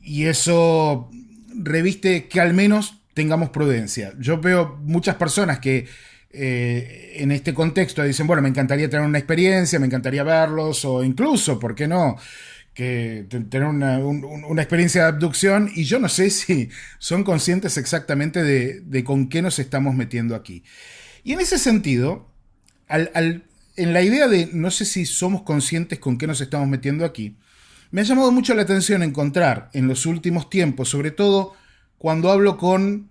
y eso reviste que al menos tengamos prudencia. Yo veo muchas personas que en este contexto dicen, bueno, me encantaría tener una experiencia, me encantaría verlos o incluso, ¿por qué no? Que tener una experiencia de abducción y yo no sé si son conscientes exactamente de con qué nos estamos metiendo aquí. Y en ese sentido, en la idea de no sé si somos conscientes con qué nos estamos metiendo aquí, me ha llamado mucho la atención encontrar en los últimos tiempos, sobre todo cuando hablo con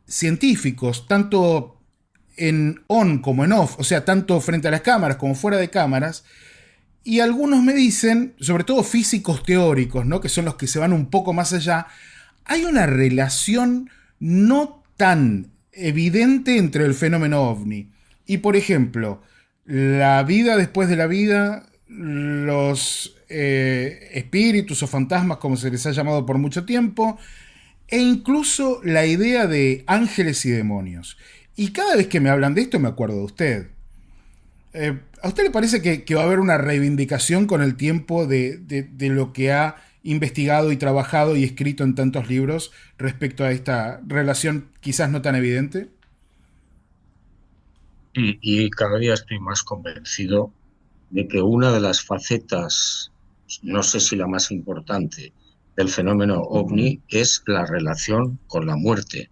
científicos, tanto en on como en off, o sea, tanto frente a las cámaras como fuera de cámaras, y algunos me dicen, sobre todo físicos teóricos, ¿no? Que son los que se van un poco más allá, hay una relación no tan evidente entre el fenómeno ovni y, por ejemplo, la vida después de la vida, los espíritus o fantasmas, como se les ha llamado por mucho tiempo, e incluso la idea de ángeles y demonios. Y cada vez que me hablan de esto me acuerdo de usted. ¿A usted le parece que va a haber una reivindicación con el tiempo de lo que ha investigado y trabajado y escrito en tantos libros respecto a esta relación quizás no tan evidente? Y cada día estoy más convencido de que una de las facetas, no sé si la más importante, del fenómeno ovni es la relación con la muerte,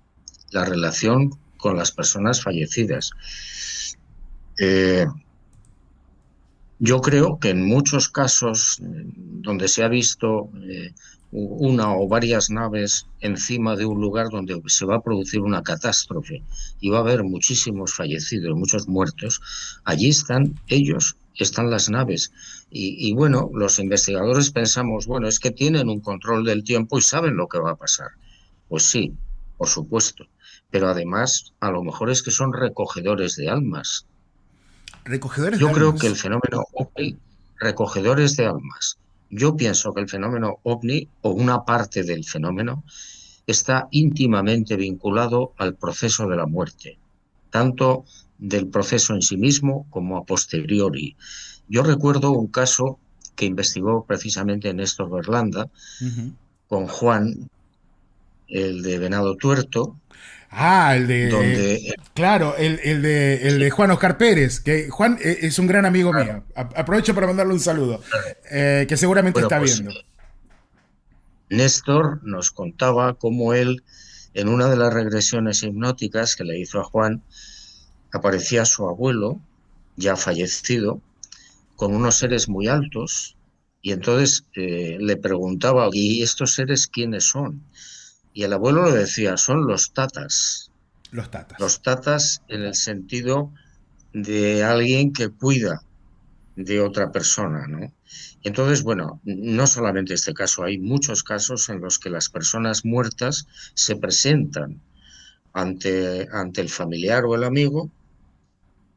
la relación con las personas fallecidas. Yo creo que en muchos casos donde se ha visto una o varias naves encima de un lugar donde se va a producir una catástrofe y va a haber muchísimos fallecidos, muchos muertos, allí están ellos, están las naves. Y bueno, los investigadores pensamos, bueno, es que tienen un control del tiempo y saben lo que va a pasar. Pues sí, por supuesto. Pero además, a lo mejor es que son recogedores de almas. Recogedores de Yo creo que el almas. fenómeno OVNI, recogedores de almas, yo pienso que el fenómeno OVNI, o una parte del fenómeno, está íntimamente vinculado al proceso de la muerte, tanto del proceso en sí mismo como a posteriori. Yo recuerdo un caso que investigó precisamente Néstor Berlanda Uh-huh. con Juan, el de Venado Tuerto, Ah, el de. donde... Claro, el de Juan Oscar Pérez, que Juan es un gran amigo Claro, mío. Aprovecho para mandarle un saludo, que seguramente bueno, está pues viendo. Néstor nos contaba cómo él, en una de las regresiones hipnóticas que le hizo a Juan, aparecía su abuelo, ya fallecido, con unos seres muy altos, y entonces le preguntaba, ¿y estos seres quiénes son? Y el abuelo le decía, son Los tatas. los tatas en el sentido de alguien que cuida de otra persona, ¿no? Entonces, bueno, no solamente este caso, hay muchos casos en los que las personas muertas se presentan ante el familiar o el amigo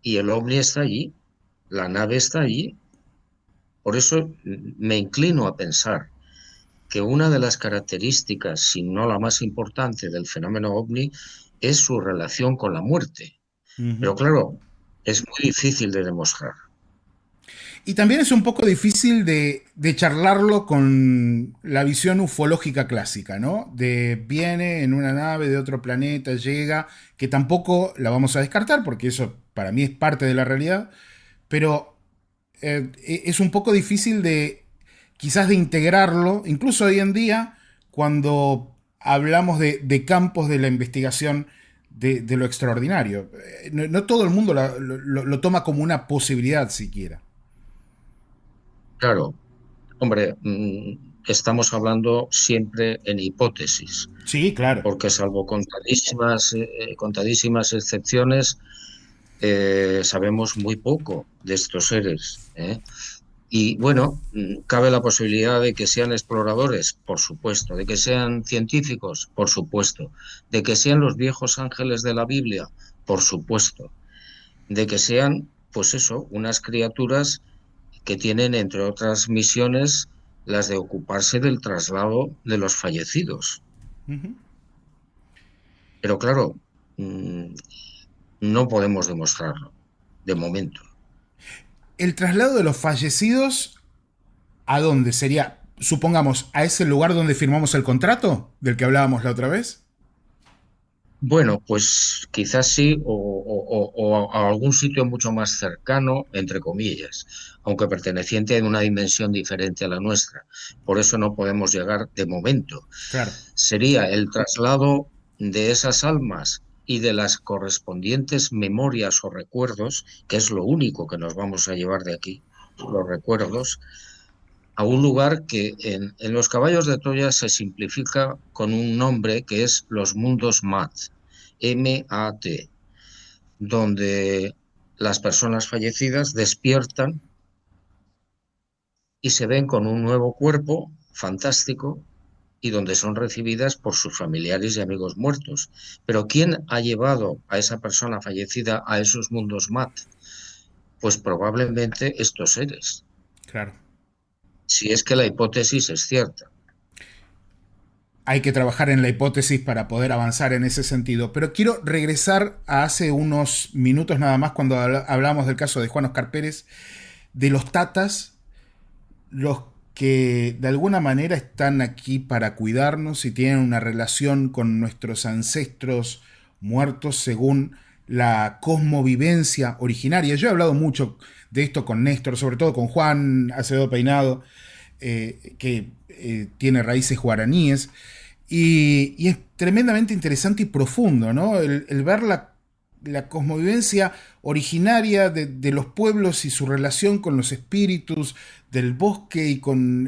y el ovni está allí, la nave está allí. Por eso me inclino a pensar que una de las características, si no la más importante, del fenómeno ovni es su relación con la muerte. Uh-huh. Pero claro, es muy difícil de demostrar. Y también es un poco difícil de charlarlo con la visión ufológica clásica, ¿no? De viene en una nave de otro planeta, llega, que tampoco la vamos a descartar, porque eso para mí es parte de la realidad, pero es un poco difícil de quizás de integrarlo, incluso hoy en día, cuando hablamos de campos de la investigación de lo extraordinario. No todo el mundo lo toma como una posibilidad siquiera. Claro, hombre, estamos hablando siempre en hipótesis, Sí, claro. porque salvo contadísimas excepciones, sabemos muy poco de estos seres, ¿eh? Y bueno, cabe la posibilidad de que sean exploradores, por supuesto, de que sean científicos, por supuesto, de que sean los viejos ángeles de la Biblia, por supuesto, de que sean, pues eso, unas criaturas que tienen, entre otras misiones, las de ocuparse del traslado de los fallecidos. Ujú. Pero claro, mm, no podemos demostrarlo, de momento. El traslado de los fallecidos, ¿a dónde sería? Supongamos, ¿a ese lugar donde firmamos el contrato del que hablábamos la otra vez? Bueno, pues quizás sí, o a algún sitio mucho más cercano, entre comillas, aunque perteneciente a una dimensión diferente a la nuestra. Por eso no podemos llegar de momento. Claro. Sería el traslado de esas almas y de las correspondientes memorias o recuerdos, que es lo único que nos vamos a llevar de aquí, los recuerdos, a un lugar que en los caballos de Troya se simplifica con un nombre que es los mundos Mat, M-A-T, donde las personas fallecidas despiertan y se ven con un nuevo cuerpo fantástico y donde son recibidas por sus familiares y amigos muertos. Pero ¿quién ha llevado a esa persona fallecida a esos mundos Mat? Pues probablemente estos seres, Claro. si es que la hipótesis es cierta. Hay que trabajar en la hipótesis para poder avanzar en ese sentido. Pero quiero regresar a hace unos minutos nada más cuando hablamos del caso de Juan Oscar Pérez, de los tatas, los que de alguna manera están aquí para cuidarnos y tienen una relación con nuestros ancestros muertos según la cosmovivencia originaria. Yo he hablado mucho de esto con Néstor, sobre todo con Juan Acevedo Peinado, que tiene raíces guaraníes, y es tremendamente interesante y profundo, ¿no? El ver la cosmovivencia originaria de los pueblos y su relación con los espíritus del bosque y con,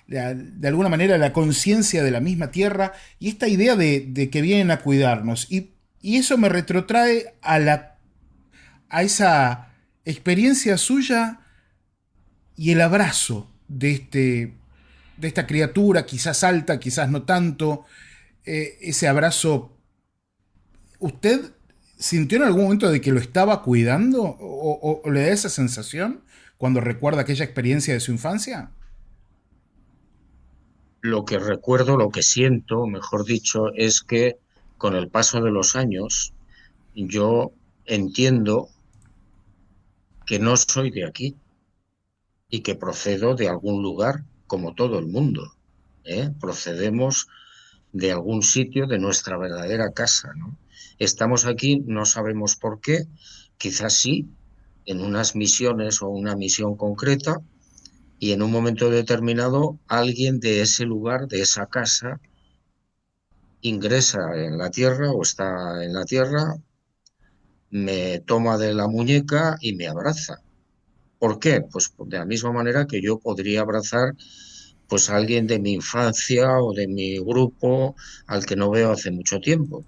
de alguna manera, la conciencia de la misma tierra y esta idea de que vienen a cuidarnos. Y eso me retrotrae a esa experiencia suya y el abrazo de esta criatura, quizás alta, quizás no tanto, ese abrazo. ¿Usted sintió en algún momento de que lo estaba cuidando o le da esa sensación cuando recuerda aquella experiencia de su infancia? Lo que recuerdo, lo que siento, mejor dicho, es que con el paso de los años yo entiendo que no soy de aquí y que procedo de algún lugar, como todo el mundo, ¿eh? Procedemos de algún sitio de nuestra verdadera casa, ¿no? Estamos aquí, no sabemos por qué, quizás sí, en unas misiones o una misión concreta, y en un momento determinado alguien de ese lugar, de esa casa, ingresa en la tierra o está en la tierra, me toma de la muñeca y me abraza. ¿Por qué? Pues de la misma manera que yo podría abrazar pues a alguien de mi infancia o de mi grupo al que no veo hace mucho tiempo.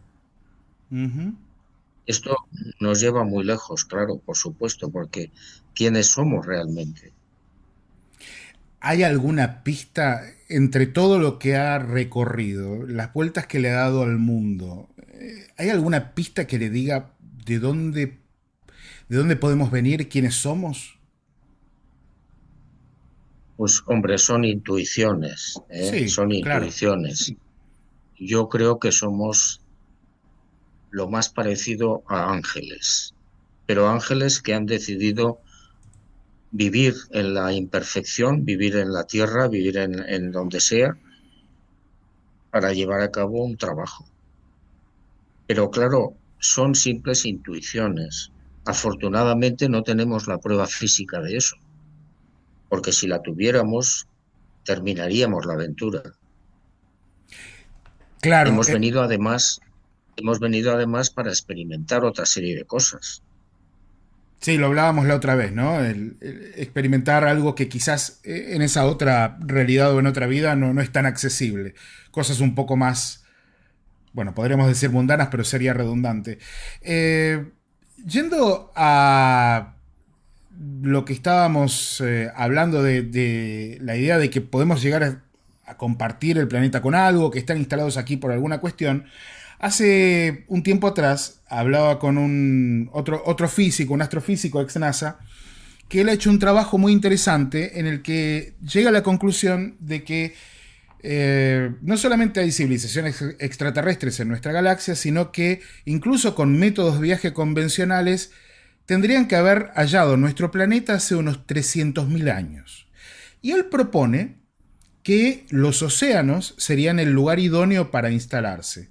Ujú. Esto nos lleva muy lejos, claro, por supuesto, porque ¿quiénes somos realmente? ¿Hay alguna pista entre todo lo que ha recorrido, las vueltas que le ha dado al mundo? ¿Hay alguna pista que le diga de dónde podemos venir, quiénes somos? Pues hombre, son intuiciones, ¿eh? Sí, Son claro. intuiciones. Yo creo que somos lo más parecido a ángeles, pero ángeles que han decidido vivir en la imperfección, vivir en la tierra, vivir en donde sea, para llevar a cabo un trabajo. Pero claro, son simples intuiciones. Afortunadamente no tenemos la prueba física de eso, porque si la tuviéramos, terminaríamos la aventura. Claro, Hemos venido además, hemos venido además para experimentar otra serie de cosas. sí, lo hablábamos la otra vez, ¿no? El experimentar algo que quizás en esa otra realidad o en otra vida no es tan accesible. Cosas un poco más, bueno, podríamos decir mundanas, pero sería redundante. Eh, Yendo a lo que estábamos hablando de la idea de que podemos llegar a compartir el planeta con algo, que están instalados aquí por alguna cuestión, hace un tiempo atrás hablaba con otro físico, un astrofísico ex NASA, que él ha hecho un trabajo muy interesante en el que llega a la conclusión de que no solamente hay civilizaciones extraterrestres en nuestra galaxia, sino que incluso con métodos de viaje convencionales tendrían que haber hallado nuestro planeta hace unos 300.000 años. Y él propone que los océanos serían el lugar idóneo para instalarse,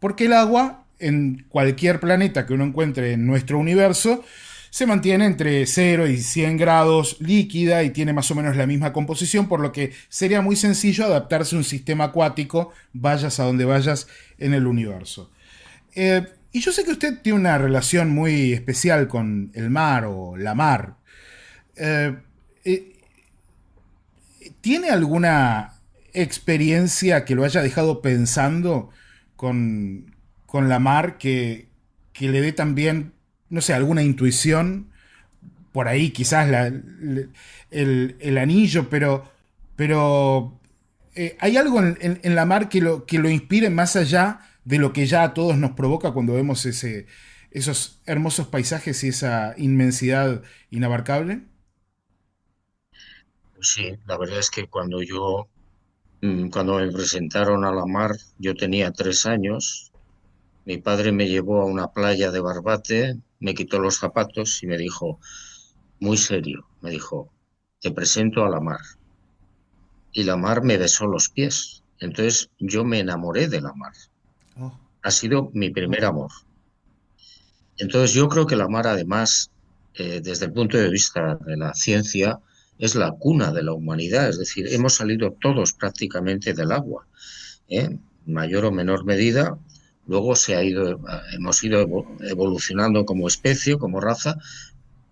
porque el agua en cualquier planeta que uno encuentre en nuestro universo se mantiene entre 0 y 100 grados líquida y tiene más o menos la misma composición, por lo que sería muy sencillo adaptarse a un sistema acuático, vayas a donde vayas en el universo. Y yo sé que usted tiene una relación muy especial con el mar o la mar. Eh, eh, ¿Tiene alguna experiencia que lo haya dejado pensando con la mar que le dé también, no sé, alguna intuición? Por ahí quizás el anillo, pero ¿hay algo en la mar que lo inspire más allá de lo que ya a todos nos provoca cuando vemos esos hermosos paisajes y esa inmensidad inabarcable? Pues sí, la verdad es que cuando me presentaron a la mar, yo tenía 3 años. Mi padre me llevó a una playa de Barbate, me quitó los zapatos y me dijo, muy serio, me dijo, te presento a la mar. Y la mar me besó los pies. Entonces yo me enamoré de la mar. Oh, Ha sido mi primer amor. Entonces yo creo que la mar, además, desde el punto de vista de la ciencia, es la cuna de la humanidad. Es decir, hemos salido todos prácticamente del agua, en mayor o menor medida. Luego hemos ido evolucionando como especie, como raza,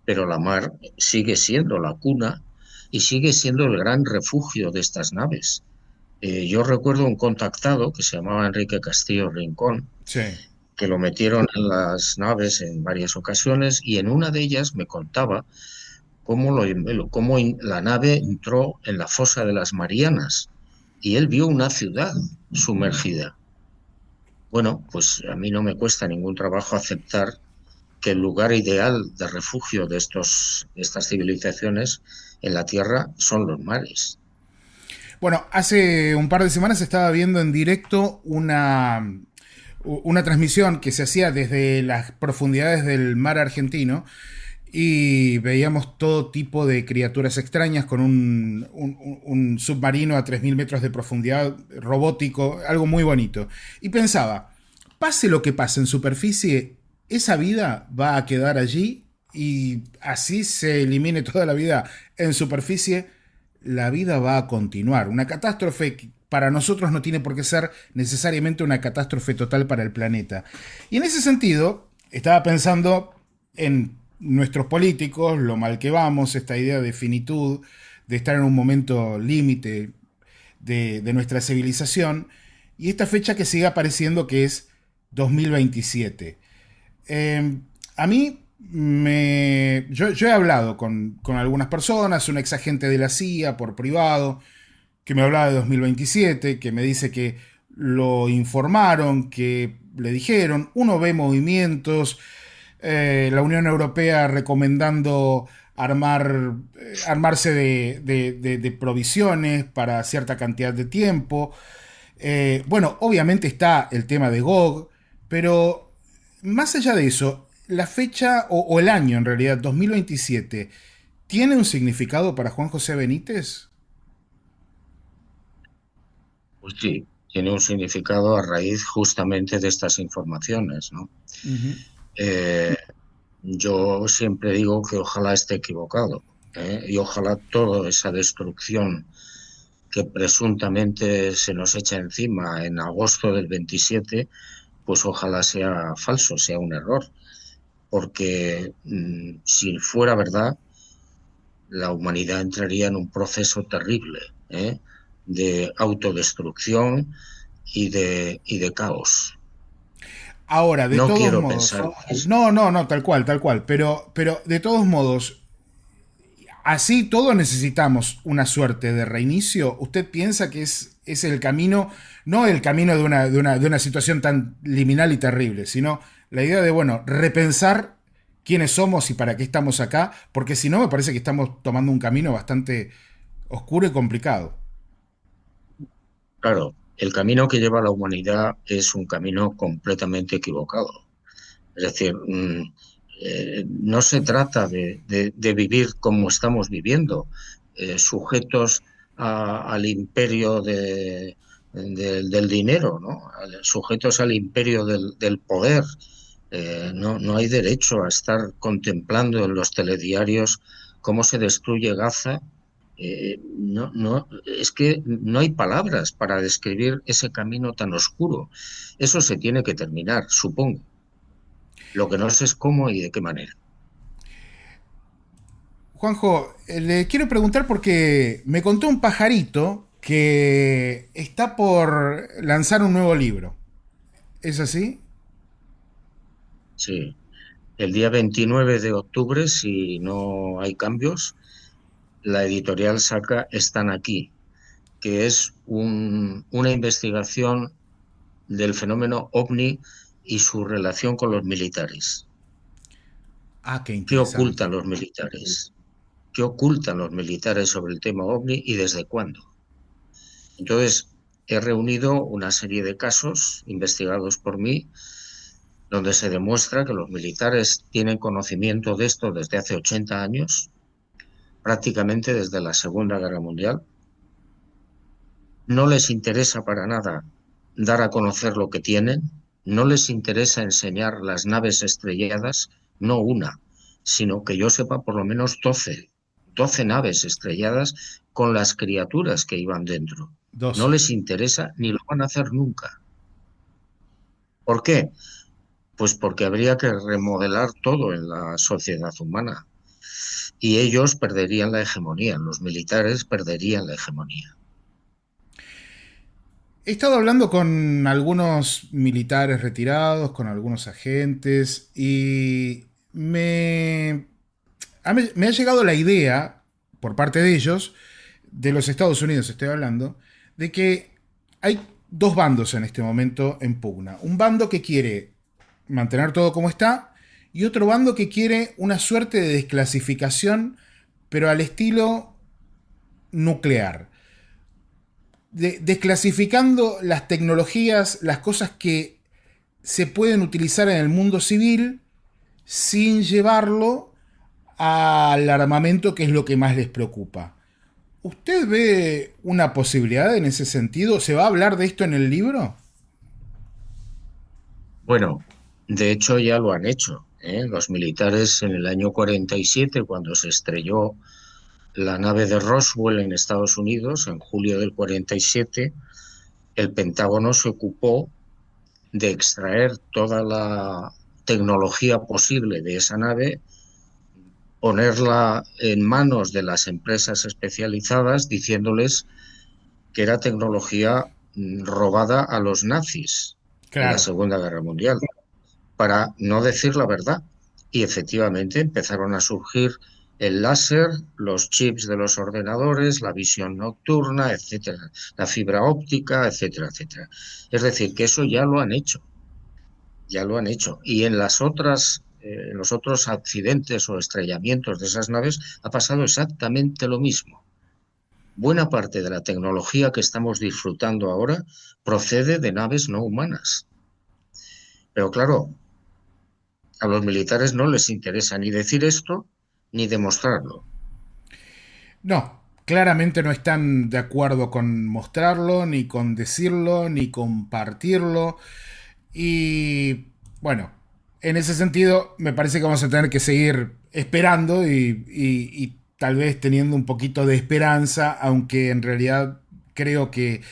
pero la mar sigue siendo la cuna y sigue siendo el gran refugio de estas naves. Yo recuerdo un contactado que se llamaba Enrique Castillo Rincón, sí. que lo metieron en las naves en varias ocasiones y en una de ellas me contaba cómo la nave entró en la fosa de las Marianas y él vio una ciudad sumergida. Bueno, pues a mí no me cuesta ningún trabajo aceptar que el lugar ideal de refugio de estas civilizaciones en la Tierra son los mares. Bueno, hace un par de semanas estaba viendo en directo una transmisión que se hacía desde las profundidades del mar argentino y veíamos todo tipo de criaturas extrañas con un submarino a 3.000 metros de profundidad robótico, algo muy bonito. Y pensaba, pase lo que pase en superficie, esa vida va a quedar allí y así se elimine toda la vida en superficie, la vida va a continuar. Una catástrofe que para nosotros no tiene por qué ser necesariamente una catástrofe total para el planeta. Y en ese sentido, estaba pensando en nuestros políticos, lo mal que vamos, esta idea de finitud, de estar en un momento límite de nuestra civilización, y esta fecha que sigue apareciendo que es 2027. A mí yo he hablado con algunas personas, un ex agente de la CIA por privado, que me hablaba de 2027, que me dice que lo informaron, que le dijeron, uno ve movimientos, la Unión Europea recomendando armarse de provisiones para cierta cantidad de tiempo. Bueno, obviamente está el tema de GOG, pero más allá de eso, la fecha o el año en realidad, 2027, ¿tiene un significado para Juan José Benítez? Pues sí, tiene un significado a raíz justamente de estas informaciones, ¿no? Ujú. Eh, yo siempre digo que ojalá esté equivocado, y ojalá toda esa destrucción que presuntamente se nos echa encima en agosto del 27, pues ojalá sea falso, sea un error, porque si fuera verdad, la humanidad entraría en un proceso terrible, de autodestrucción y de caos. Ahora, de No todos quiero modos, pensar eso. no, tal cual, pero de todos modos, así todos necesitamos una suerte de reinicio. ¿Usted piensa que es el camino, no el camino de una situación tan liminal y terrible, sino la idea de, bueno, repensar quiénes somos y para qué estamos acá? Porque si no, me parece que estamos tomando un camino bastante oscuro y complicado. Claro, el camino que lleva la humanidad es un camino completamente equivocado. Es decir, no se trata de vivir como estamos viviendo, sujetos al imperio del dinero, ¿no? Sujetos al imperio del poder. No hay derecho a estar contemplando en los telediarios cómo se destruye Gaza. Es que no hay palabras para describir ese camino tan oscuro. Eso se tiene que terminar, supongo. Lo que no sé es cómo y de qué manera. Juanjo, le quiero preguntar porque me contó un pajarito que está por lanzar un nuevo libro. ¿Es así? Sí. El día 29 de octubre, si no hay cambios, la editorial saca Están aquí, que es una investigación del fenómeno ovni y su relación con los militares. Ah, qué ¿Qué interesante. ocultan los militares? ¿Qué ocultan los militares sobre el tema ovni y desde cuándo? Entonces, he reunido una serie de casos investigados por mí, donde se demuestra que los militares tienen conocimiento de esto desde hace 80 años, prácticamente desde la Segunda Guerra Mundial. No les interesa para nada dar a conocer lo que tienen, no les interesa enseñar las naves estrelladas, no una, sino que yo sepa por lo menos 12 naves estrelladas con las criaturas que iban dentro. No 12. les interesa ni lo van a hacer nunca. ¿Por qué? Pues porque habría que remodelar todo en la sociedad humana y ellos perderían la hegemonía, los militares perderían la hegemonía. He estado hablando con algunos militares retirados, con algunos agentes, y me ha llegado la idea, por parte de ellos, de los Estados Unidos estoy hablando, de que hay dos bandos en este momento en pugna. Un bando que quiere mantener todo como está y otro bando que quiere una suerte de desclasificación, pero al estilo nuclear. Desclasificando las tecnologías, las cosas que se pueden utilizar en el mundo civil sin llevarlo al armamento, que es lo que más les preocupa. ¿Usted ve una posibilidad en ese sentido? ¿Se va a hablar de esto en el libro? Bueno, de hecho ya lo han hecho, ¿eh? Los militares en el año 47, cuando se estrelló la nave de Roswell en Estados Unidos, en julio del 47, el Pentágono se ocupó de extraer toda la tecnología posible de esa nave, ponerla en manos de las empresas especializadas, diciéndoles que era tecnología robada a los nazis en la Claro. Segunda Guerra Mundial, para no decir la verdad. Y efectivamente empezaron a surgir el láser, los chips de los ordenadores, la visión nocturna, etcétera, la fibra óptica, etcétera, etcétera. Es decir, que eso ya lo han hecho, ya lo han hecho. Y en los otros accidentes o estrellamientos de esas naves ha pasado exactamente lo mismo. Buena parte de la tecnología que estamos disfrutando ahora procede de naves no humanas. Pero claro, a los militares no les interesa ni decir esto ni demostrarlo. No, claramente no están de acuerdo con mostrarlo, ni con decirlo, ni compartirlo. Y bueno, en ese sentido me parece que vamos a tener que seguir esperando y tal vez teniendo un poquito de esperanza, aunque en realidad creo que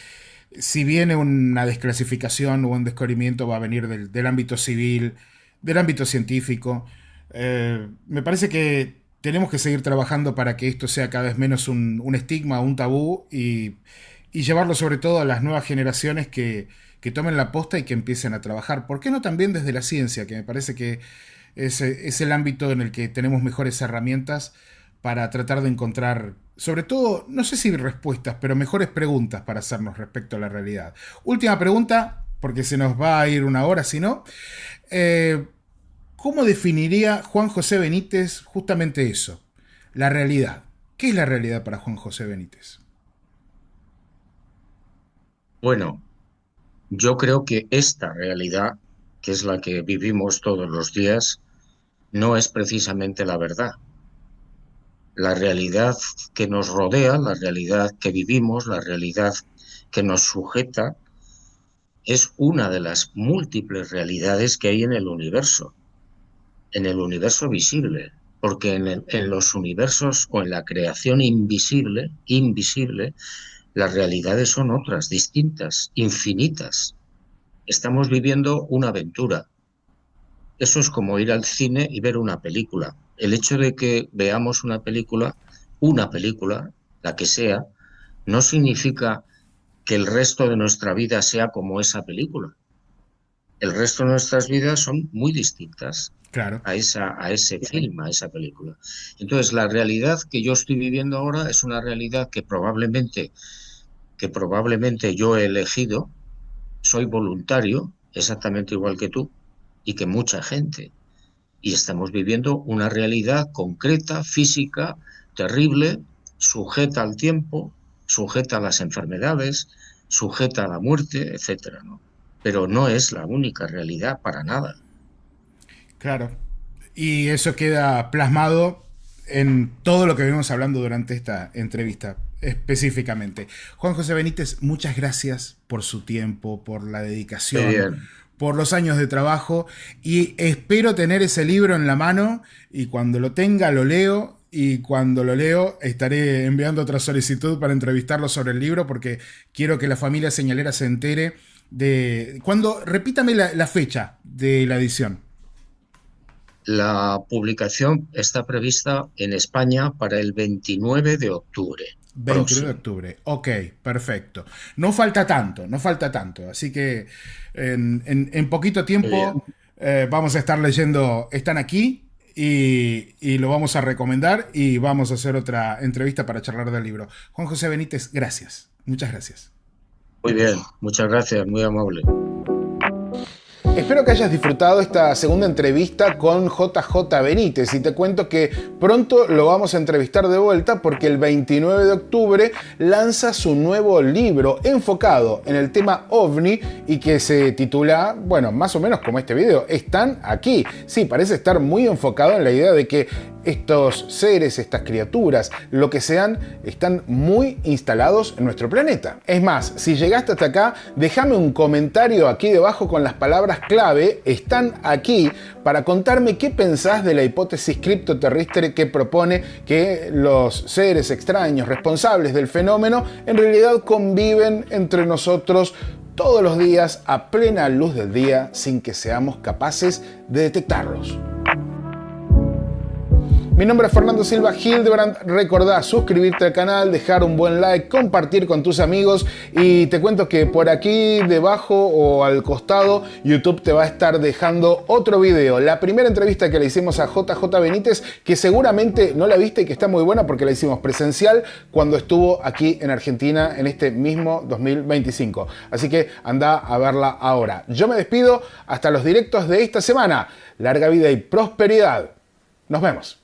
si viene una desclasificación o un descubrimiento va a venir del ámbito civil, del ámbito científico. Me parece que tenemos que seguir trabajando para que esto sea cada vez menos un estigma, un tabú y y llevarlo sobre todo a las nuevas generaciones que tomen la posta y que empiecen a trabajar. ¿Por qué no también desde la ciencia? Que me parece que es el ámbito en el que tenemos mejores herramientas para tratar de encontrar, sobre todo, no sé si respuestas, pero mejores preguntas para hacernos respecto a la realidad. Última pregunta, porque se nos va a ir una hora, si no. ¿Cómo definiría Juan José Benítez justamente eso? La realidad. ¿Qué es la realidad para Juan José Benítez? Bueno, yo creo que esta realidad, que es la que vivimos todos los días, no es precisamente la verdad. La realidad que nos rodea, la realidad que vivimos, la realidad que nos sujeta, es una de las múltiples realidades que hay en el universo visible, porque en los universos o en la creación invisible, las realidades son otras, distintas, infinitas. Estamos viviendo una aventura. Eso es como ir al cine y ver una película. El hecho de que veamos una película, la que sea, no significa que el resto de nuestra vida sea como esa película. El resto de nuestras vidas son muy distintas Claro. a ese film, a esa película. Entonces, la realidad que yo estoy viviendo ahora es una realidad que probablemente yo he elegido, soy voluntario, exactamente igual que tú, y que mucha gente. Y estamos viviendo una realidad concreta, física, terrible, sujeta al tiempo, sujeta a las enfermedades, sujeta a la muerte, etcétera, ¿no? Pero no es la única realidad para nada. Claro. Y eso queda plasmado en todo lo que venimos hablando durante esta entrevista específicamente. Juan José Benítez, muchas gracias por su tiempo, por la Muy dedicación, bien. por los años de trabajo y espero tener ese libro en la mano y cuando lo tenga lo leo y cuando lo leo estaré enviando otra solicitud para entrevistarlo sobre el libro porque quiero que la familia señalera se entere de... Repítame la fecha de la edición. La publicación está prevista en España para el 29 de octubre 29 de próximo. octubre. Ok, perfecto. No falta tanto, no falta tanto. Así que en poquito Muy bien. tiempo vamos a estar leyendo Están aquí y lo vamos a recomendar y vamos a hacer otra entrevista para charlar del libro. Juan José Benítez, gracias. Muchas gracias. Muy bien. Muchas gracias. Muy amable. Espero que hayas disfrutado esta segunda entrevista con JJ Benítez y te cuento que pronto lo vamos a entrevistar de vuelta porque el 29 de octubre lanza su nuevo libro enfocado en el tema OVNI y que se titula, bueno, más o menos como este video, Están aquí. Sí, parece estar muy enfocado en la idea de que estos seres, estas criaturas, lo que sean, están muy instalados en nuestro planeta. Es más, si llegaste hasta acá, déjame un comentario aquí debajo con las palabras clave, están aquí, para contarme qué pensás de la hipótesis criptoterrestre que propone que los seres extraños responsables del fenómeno en realidad conviven entre nosotros todos los días a plena luz del día sin que seamos capaces de detectarlos. Mi nombre es Fernando Silva Hildebrand. Recordá suscribirte al canal, dejar un buen like, compartir con tus amigos y te cuento que por aquí debajo o al costado YouTube te va a estar dejando otro video. La primera entrevista que le hicimos a JJ Benítez, que seguramente no la viste y que está muy buena porque la hicimos presencial cuando estuvo aquí en Argentina en este mismo 2025. Así que anda a verla ahora. Yo me despido hasta los directos de esta semana. Larga vida y prosperidad. Nos vemos.